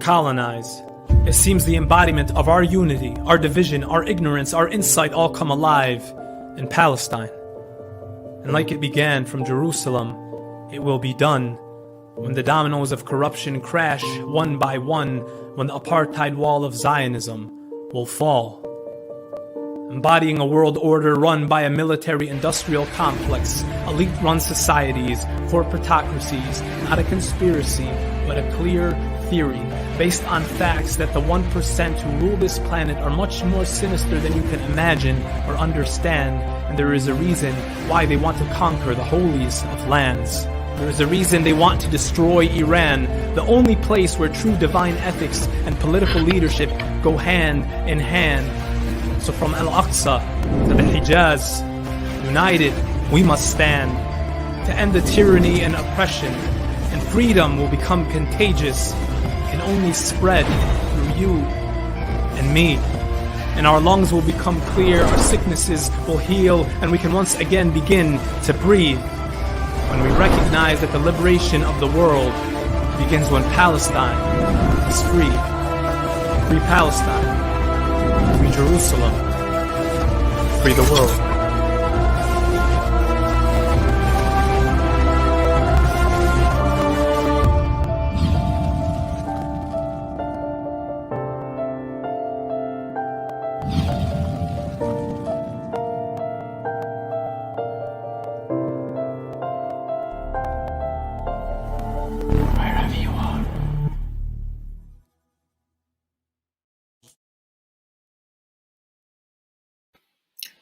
colonize. It seems the embodiment of our unity, our division, our ignorance, our insight all come alive in Palestine. And like it began from Jerusalem, it will be done when the dominoes of corruption crash one by one, when the apartheid wall of Zionism will fall. embodying a world order run by a military-industrial complex, elite-run societies, corporatocracies, not a conspiracy, but a clear theory based on facts that the 1% who rule this planet are much more sinister than you can imagine or understand, and there is a reason why they want to conquer the holiest of lands. There is a reason they want to destroy Iran, the only place where true divine ethics and political leadership go hand in hand. So from Al-Aqsa to the Hijaz, united, we must stand to end the tyranny and oppression, and freedom will become contagious, can only spread through you and me. And our lungs will become clear, our sicknesses will heal, and we can once again begin to breathe. When we recognize that the liberation of the world begins when Palestine is free. Free Palestine, free Jerusalem, free the world.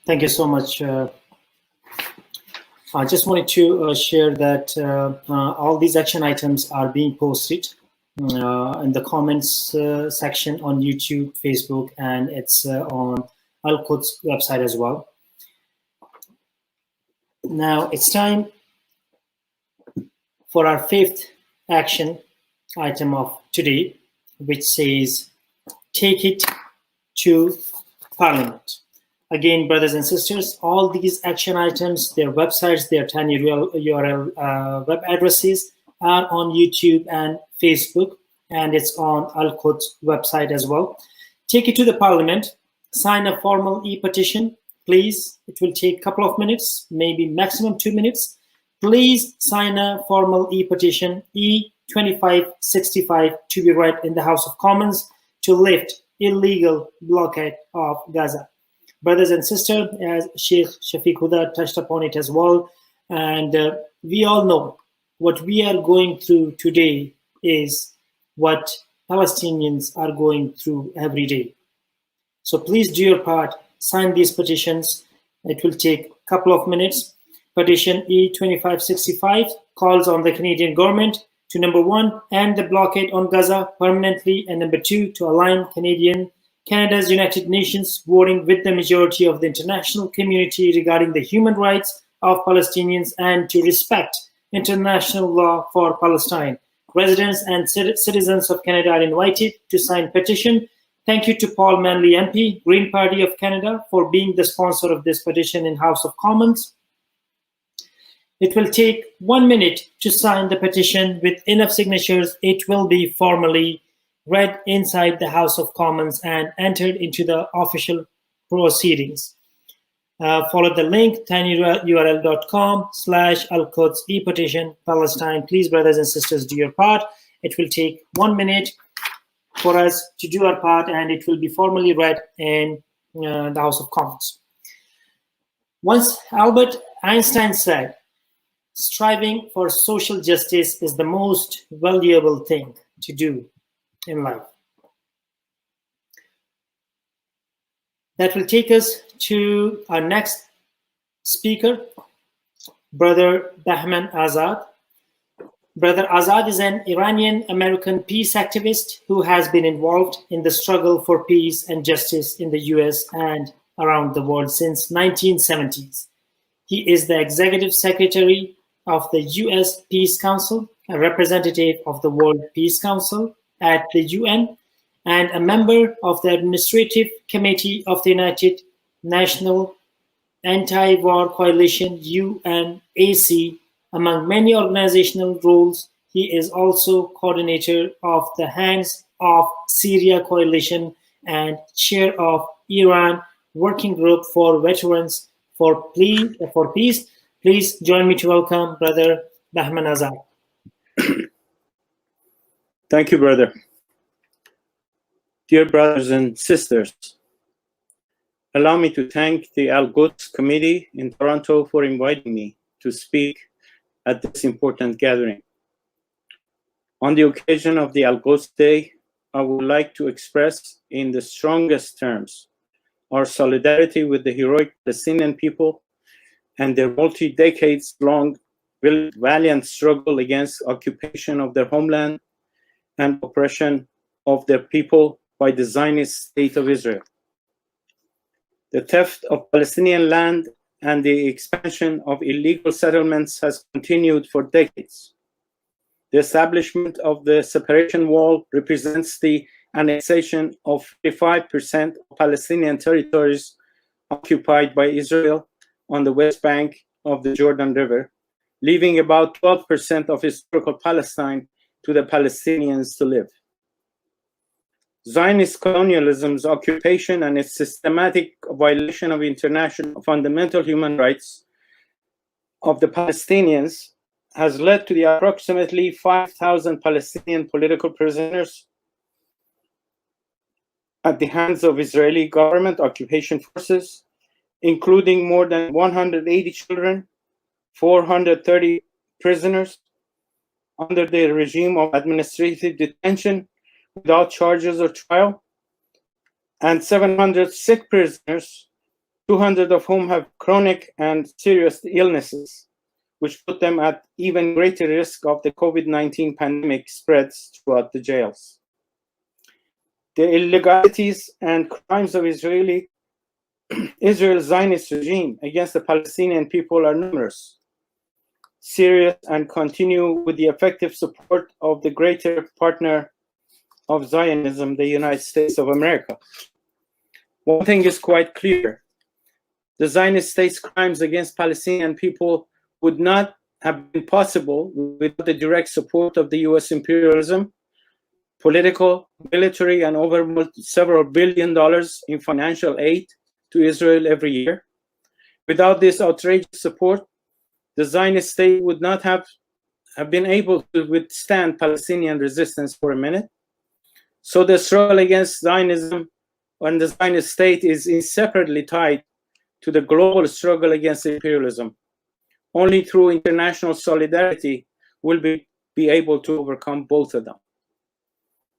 Thank you so much. I just wanted to share that all these action items are being posted in the comments section on YouTube, Facebook, and it's on Al-Quds website as well. Now it's time for our fifth action item of today, which says, take it to Parliament. Again, brothers and sisters, all these action items, their websites, their tiny URL web addresses are on YouTube and Facebook, and it's on Al-Quds website as well. Take it to the Parliament, sign a formal e-petition, please. It will take a couple of minutes, maybe maximum 2 minutes. Please sign a formal e-petition, E2565, to be read in the House of Commons to lift illegal blockade of Gaza. Brothers and sisters, as Sheikh Shafiq Huda touched upon it as well, and we all know what we are going through today is what Palestinians are going through every day. So please do your part, sign these petitions. It will take a couple of minutes. Petition E2565 calls on the Canadian government to, number one, end the blockade on Gaza permanently, and number two, to align Canada's United Nations voting with the majority of the international community regarding the human rights of Palestinians and to respect international law for Palestine. Residents and citizens of Canada are invited to sign petition. Thank you to Paul Manley MP, Green Party of Canada, for being the sponsor of this petition in House of Commons. It will take 1 minute to sign the petition. With enough signatures, it will be formally read inside the House of Commons and entered into the official proceedings. Follow the link, tinyurl.com/Al-Quds e-petition Palestine. Please, brothers and sisters, do your part. It will take 1 minute for us to do our part, and it will be formally read in the House of Commons. Once Albert Einstein said, striving for social justice is the most valuable thing to do in life. That will take us to our next speaker, Brother Bahman Azad. Brother Azad is an Iranian-American peace activist who has been involved in the struggle for peace and justice in the US and around the world since 1970s. He is the executive secretary of the US Peace Council, a representative of the World Peace Council at the UN, and a member of the Administrative Committee of the United National Anti-War Coalition, UNAC. Among many organizational roles, he is also coordinator of the Hands Off Syria Coalition and chair of Iran Working Group for Veterans for Peace. Please join me to welcome Brother Bahman Azad. Thank you, brother. Dear brothers and sisters, allow me to thank the Al-Quds Committee in Toronto for inviting me to speak at this important gathering. On the occasion of the Al-Quds Day, I would like to express in the strongest terms our solidarity with the heroic Palestinian people and their multi-decades-long valiant struggle against occupation of their homeland and oppression of their people by the Zionist state of Israel. The theft of Palestinian land and the expansion of illegal settlements has continued for decades. The establishment of the separation wall represents the annexation of 55% of Palestinian territories occupied by Israel on the West Bank of the Jordan River, leaving about 12% of historical Palestine to the Palestinians to live. Zionist colonialism's occupation and its systematic violation of international fundamental human rights of the Palestinians has led to the approximately 5,000 Palestinian political prisoners at the hands of Israeli government occupation forces, including more than 180 children, 430 prisoners under the regime of administrative detention without charges or trial, and 700 sick prisoners, 200 of whom have chronic and serious illnesses, which put them at even greater risk of the COVID-19 pandemic spreads throughout the jails. The illegalities and crimes of Israel's Zionist regime against the Palestinian people are numerous, serious, and continue with the effective support of the greater partner of Zionism, the United States of America. One thing is quite clear: the Zionist state's crimes against Palestinian people would not have been possible without the direct support of the US imperialism, political, military, and over several $billion in financial aid to Israel every year. Without this outrageous support, the Zionist state would not have been able to withstand Palestinian resistance for a minute. So the struggle against Zionism and the Zionist state is inseparably tied to the global struggle against imperialism. Only through international solidarity will we be able to overcome both of them.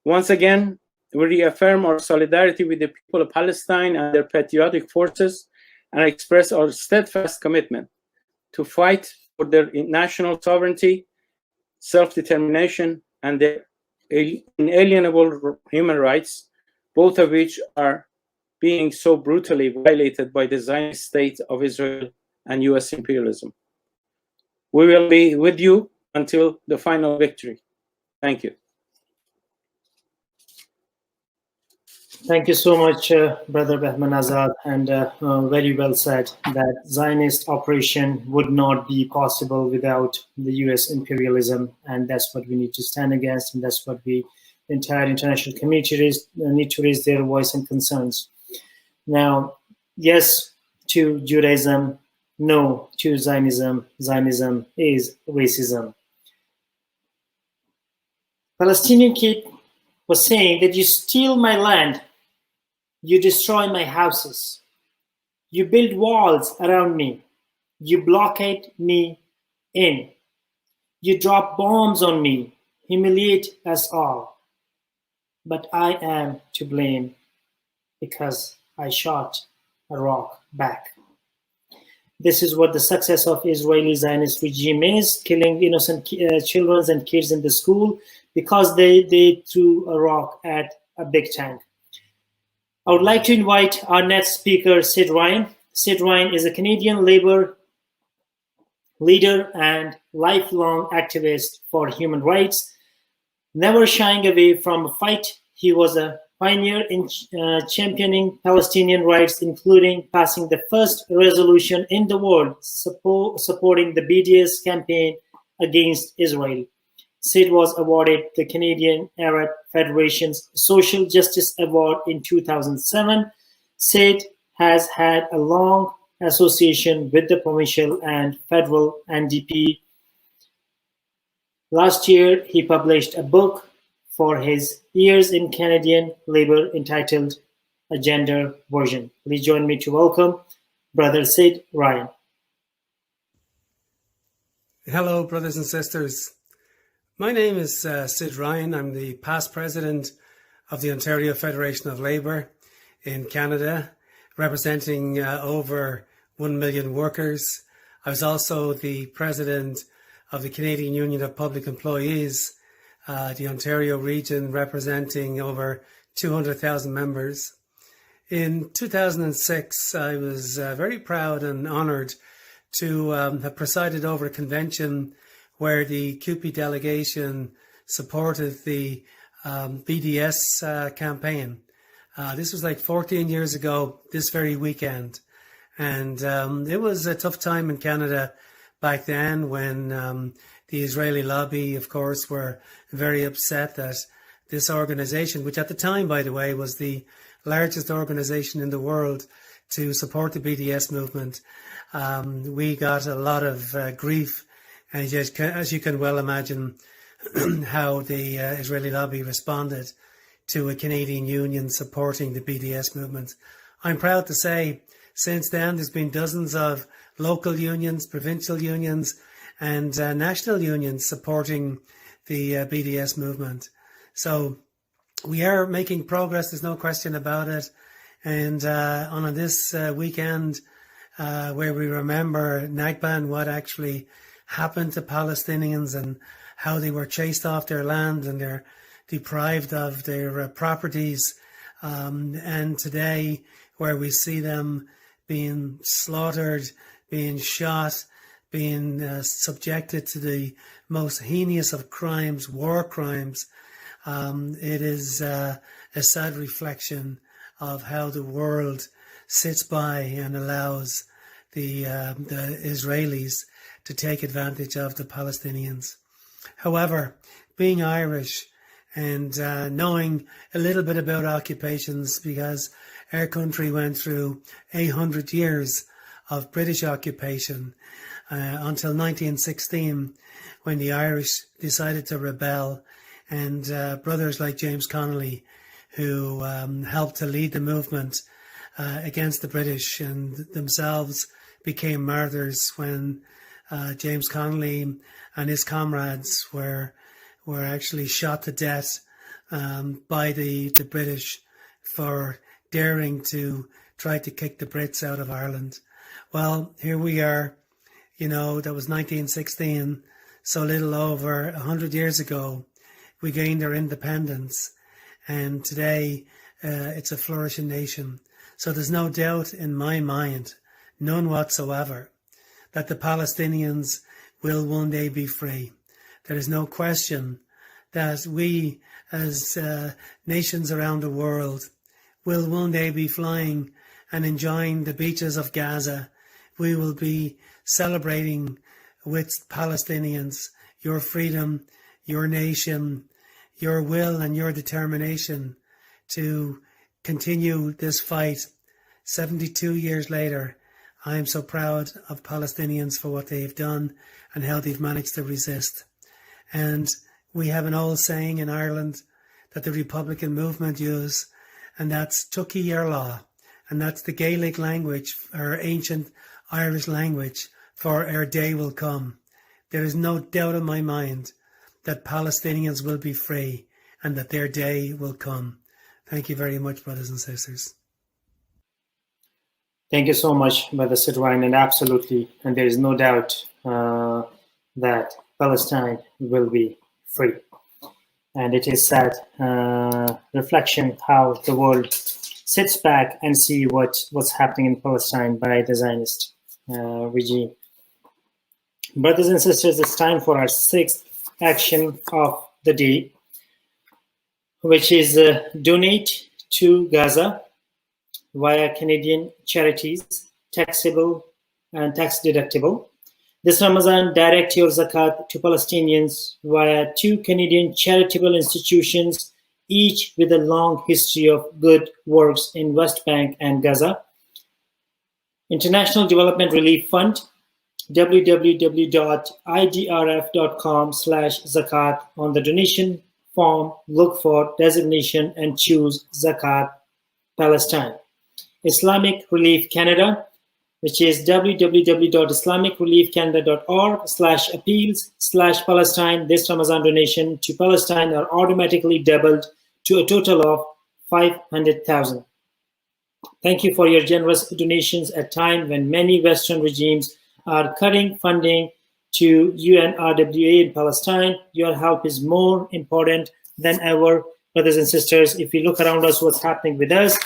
Once again, we reaffirm our solidarity with the people of Palestine and their patriotic forces and express our steadfast commitment to fight for their national sovereignty, self-determination, and their inalienable human rights, both of which are being so brutally violated by the Zionist state of Israel and US imperialism. We will be with you until the final victory. Thank you. Thank you so much, Brother Bahman Azad, and very well said that Zionist operation would not be possible without the US imperialism, and that's what we need to stand against, and that's what the entire international community need to raise their voice and concerns. Now, yes to Judaism, no to Zionism. Zionism is racism. Palestinian kid was saying that you steal my land, you destroy my houses, you build walls around me, you blockade me in, you drop bombs on me, humiliate us all. But I am to blame because I shot a rock back. This is what the success of Israeli Zionist regime is, killing innocent children and kids in the school because they threw a rock at a big tank. I would like to invite our next speaker, Sid Ryan. Sid Ryan is a Canadian Labour leader and lifelong activist for human rights. Never shying away from a fight, he was a pioneer in championing Palestinian rights, including passing the first resolution in the world supporting the BDS campaign against Israel. Sid was awarded the Canadian Arab Federation's Social Justice Award in 2007. Sid has had a long association with the provincial and federal NDP. Last year, he published a book for his years in Canadian Labour entitled a gender version. Please join me to welcome Brother Sid Ryan. Hello, brothers and sisters. My name is Sid Ryan. I'm the past president of the Ontario Federation of Labour in Canada, representing over 1 million workers. I was also the president of the Canadian Union of Public Employees, the Ontario region, representing over 200,000 members. In 2006, I was very proud and honoured to have presided over a convention where the CUPE delegation supported the BDS campaign. This was like 14 years ago this very weekend. And it was a tough time in Canada back then when the Israeli lobby, of course, were very upset that this organization, which at the time, by the way, was the largest organization in the world to support the BDS movement, we got a lot of grief. And as you can well imagine, how the Israeli lobby responded to a Canadian union supporting the BDS movement. I'm proud to say, since then, there's been dozens of local unions, provincial unions, and national unions supporting the BDS movement. So we are making progress, there's no question about it. And on this weekend, where we remember Nakba and what actually happened to Palestinians and how they were chased off their land and they're deprived of their properties. And today, where we see them being slaughtered, being shot, being subjected to the most heinous of crimes, war crimes, it is a sad reflection of how the world sits by and allows the Israelis to take advantage of the Palestinians. However, being Irish and knowing a little bit about occupations, because our country went through 800 years of British occupation until 1916, when the Irish decided to rebel, and brothers like James Connolly, who helped to lead the movement against the British and themselves became martyrs when James Connolly and his comrades were actually shot to death by the British for daring to try to kick the Brits out of Ireland. Well, here we are, that was 1916, so little over 100 years ago, we gained our independence, and today it's a flourishing nation. So there's no doubt in my mind, none whatsoever, that the Palestinians will one day be free. There is no question that we, as nations around the world, will one day be flying and enjoying the beaches of Gaza. We will be celebrating with Palestinians your freedom, your nation, your will and your determination to continue this fight. 72 years later, I am so proud of Palestinians for what they've done and how they've managed to resist. And we have an old saying in Ireland that the Republican movement use, and that's Tuki Ar Law, and that's the Gaelic language, or ancient Irish language, for our day will come. There is no doubt in my mind that Palestinians will be free and that their day will come. Thank you very much, brothers and sisters. Thank you so much, Brother Sid Ryan, and absolutely, and there is no doubt that Palestine will be free. And it is sad reflection how the world sits back and see what's happening in Palestine by the Zionist regime. Brothers and sisters, it's time for our sixth action of the day, which is donate to Gaza via Canadian charities, taxable and tax deductible. This Ramadan, direct your zakat to Palestinians via 2 Canadian charitable institutions, each with a long history of good works in West Bank and Gaza. International Development Relief Fund, www.idrf.com/zakat. On the donation form, look for designation and choose zakat Palestine. Islamic Relief Canada, which is www.islamicreliefcanada.org/appeals/Palestine. This Ramadan donation to Palestine are automatically doubled to a total of 500,000. Thank you for your generous donations at a time when many Western regimes are cutting funding to UNRWA in Palestine. Your help is more important than ever, brothers and sisters. If we look around us, what's happening with us,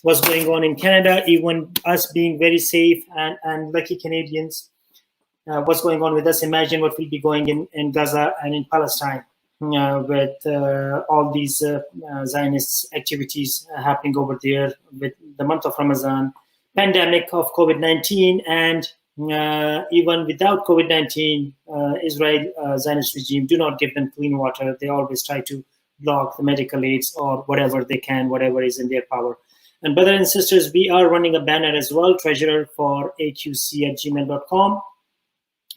what's going on in Canada, even us being very safe and lucky Canadians, what's going on with us, imagine what will be going in Gaza and in Palestine with all these Zionist activities happening over there with the month of Ramadan, pandemic of COVID-19, and even without COVID-19, Israel Zionist regime do not give them clean water. They always try to block the medical aids or whatever they can, whatever is in their power. And brothers and sisters, we are running a banner as well, treasurer for aqc@gmail.com.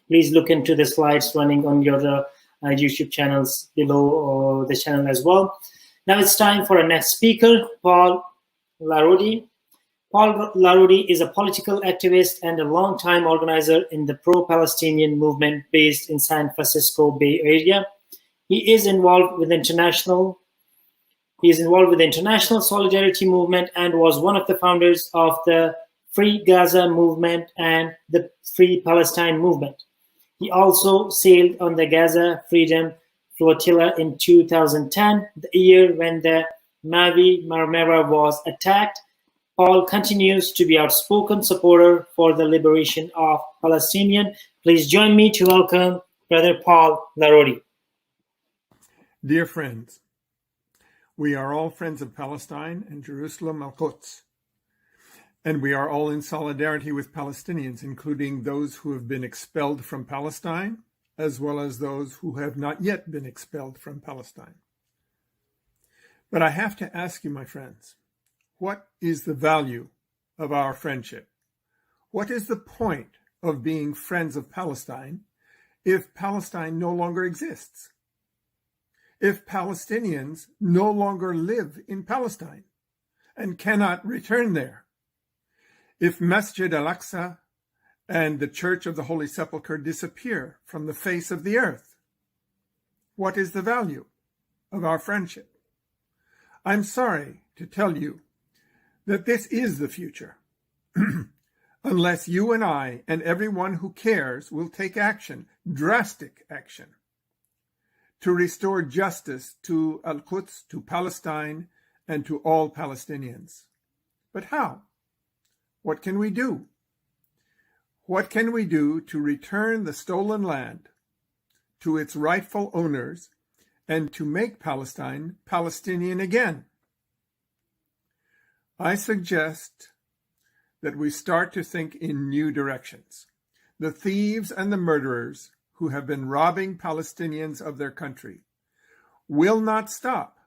Please look into the slides running on your YouTube channels below the channel as well. Now it's time for our next speaker, Paul Larodi. Paul Larodi is a political activist and a longtime organizer in the pro-Palestinian movement based in San Francisco Bay Area. He is involved with the international solidarity movement and was one of the founders of the Free Gaza movement and the Free Palestine movement. He also sailed on the Gaza Freedom Flotilla in 2010, the year when the Mavi Marmara was attacked. Paul continues to be outspoken supporter for the liberation of Palestinians. Please join me to welcome Brother Paul Larodi. Dear friends, we are all friends of Palestine and Jerusalem Al-Quds, and we are all in solidarity with Palestinians, including those who have been expelled from Palestine, as well as those who have not yet been expelled from Palestine. But I have to ask you, my friends, what is the value of our friendship? What is the point of being friends of Palestine if Palestine no longer exists? If Palestinians no longer live in Palestine and cannot return there? If Masjid al-Aqsa and the Church of the Holy Sepulchre disappear from the face of the earth? What is the value of our friendship? I'm sorry to tell you that this is the future, unless you and I and everyone who cares will take action, drastic action, to restore justice to Al-Quds, to Palestine, and to all Palestinians. But how? What can we do? What can we do to return the stolen land to its rightful owners and to make Palestine Palestinian again? I suggest that we start to think in new directions. The thieves and the murderers who have been robbing Palestinians of their country will not stop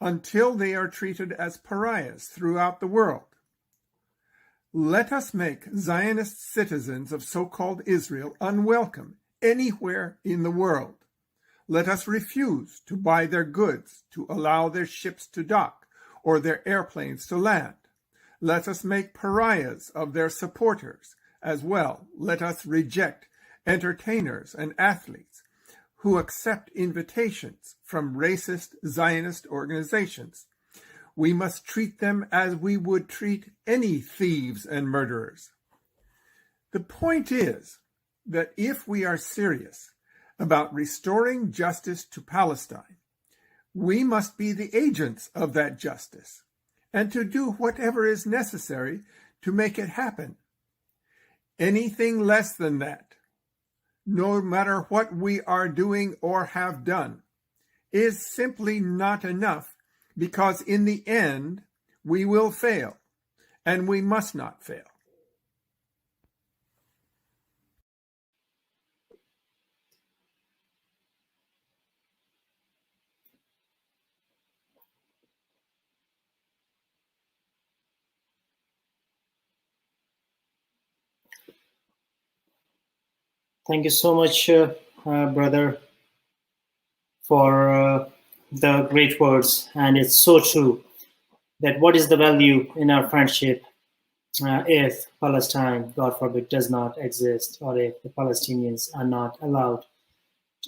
until they are treated as pariahs throughout the world. Let us make Zionist citizens of so-called Israel unwelcome anywhere in the world. Let us refuse to buy their goods, to allow their ships to dock, or their airplanes to land. Let us make pariahs of their supporters as well. Let us reject entertainers and athletes who accept invitations from racist Zionist organizations. We must treat them as we would treat any thieves and murderers. The point is that if we are serious about restoring justice to Palestine, we must be the agents of that justice and to do whatever is necessary to make it happen. Anything less than that, no matter what we are doing or have done, is simply not enough, because in the end, we will fail, and we must not fail. Thank you so much, brother, for the great words. And it's so true. that what is the value in our friendship if Palestine, God forbid, does not exist, or if the Palestinians are not allowed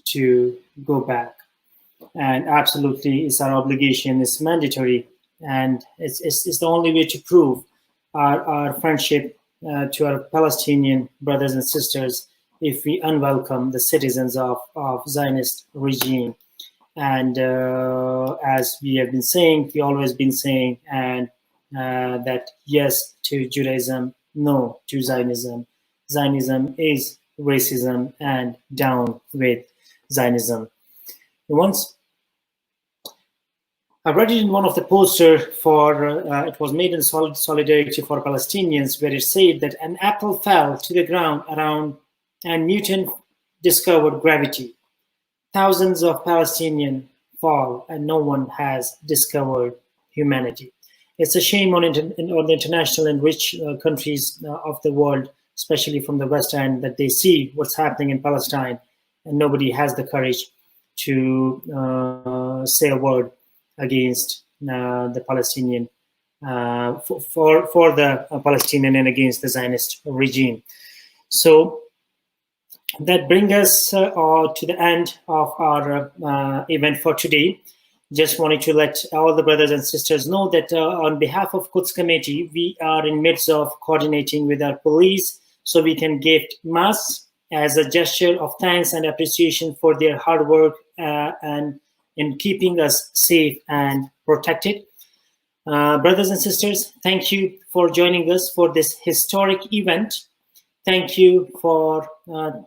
to go back. And absolutely, it's our obligation, it's mandatory, and it's the only way to prove our friendship to our Palestinian brothers and sisters if we unwelcome the citizens of Zionist regime. And as we have been saying, we always been saying, and that yes to Judaism, no to Zionism. Zionism is racism, and down with Zionism. Once I read it in one of the posters for, it was made in solidarity for Palestinians, where it said that an apple fell to the ground around and Newton discovered gravity. Thousands of Palestinians fall and no one has discovered humanity. It's a shame on the international and rich countries of the world, especially from the West End, that they see what's happening in Palestine and nobody has the courage to say a word against the Palestinian, for the Palestinian and against the Zionist regime. So that brings us to the end of our event for today. Just wanted to let all the brothers and sisters know that on behalf of Quds Committee, we are in midst of coordinating with our police so we can gift masks as a gesture of thanks and appreciation for their hard work and in keeping us safe and protected. Brothers and sisters, thank you for joining us for this historic event. Thank you for,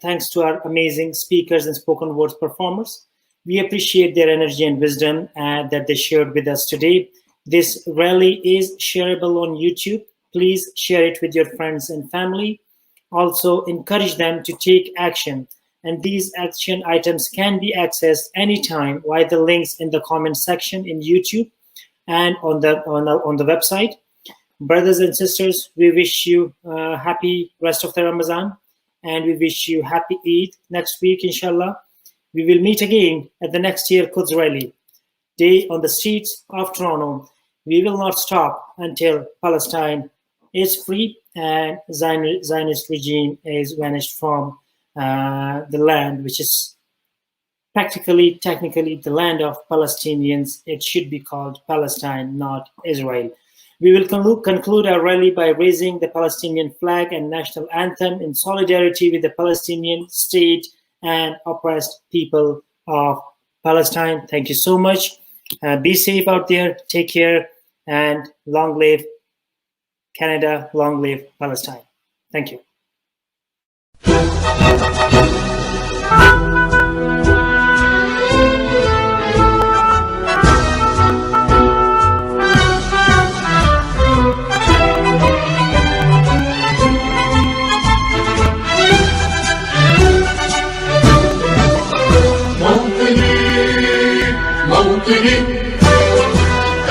thanks to our amazing speakers and spoken words performers. We appreciate their energy and wisdom that they shared with us today. This rally is shareable on YouTube. Please share it with your friends and family. Also encourage them to take action. And these action items can be accessed anytime via the links in the comment section in YouTube and on the website. Brothers and sisters, we wish you happy rest of the Ramadan, and we wish you happy Eid next week, inshallah. We will meet again at the next year Quds Rally Day on the streets of Toronto. We will not stop until Palestine is free and Zionist regime is vanished from the land, which is practically, technically the land of Palestinians. It should be called Palestine, not Israel. We will conclude our rally by raising the Palestinian flag and national anthem in solidarity with the Palestinian state and oppressed people of Palestine. Thank you so much. Be safe out there. Take care, and long live Canada. Long live Palestine. Thank you.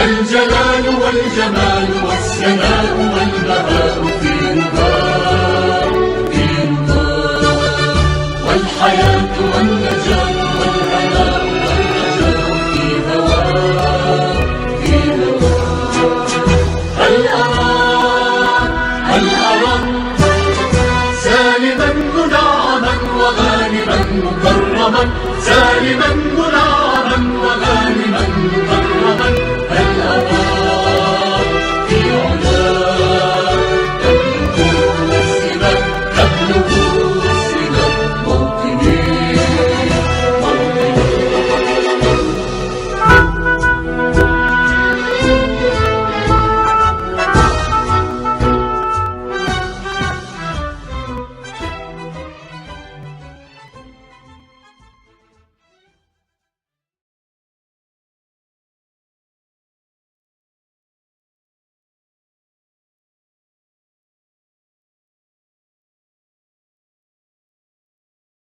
الجلال والجمال والسناء والبهاء في رضاه والحياة والنجاة والهناء والرجاء في هواه هل أراك سالما منعما وغانما مكرما سالما منعما وغانما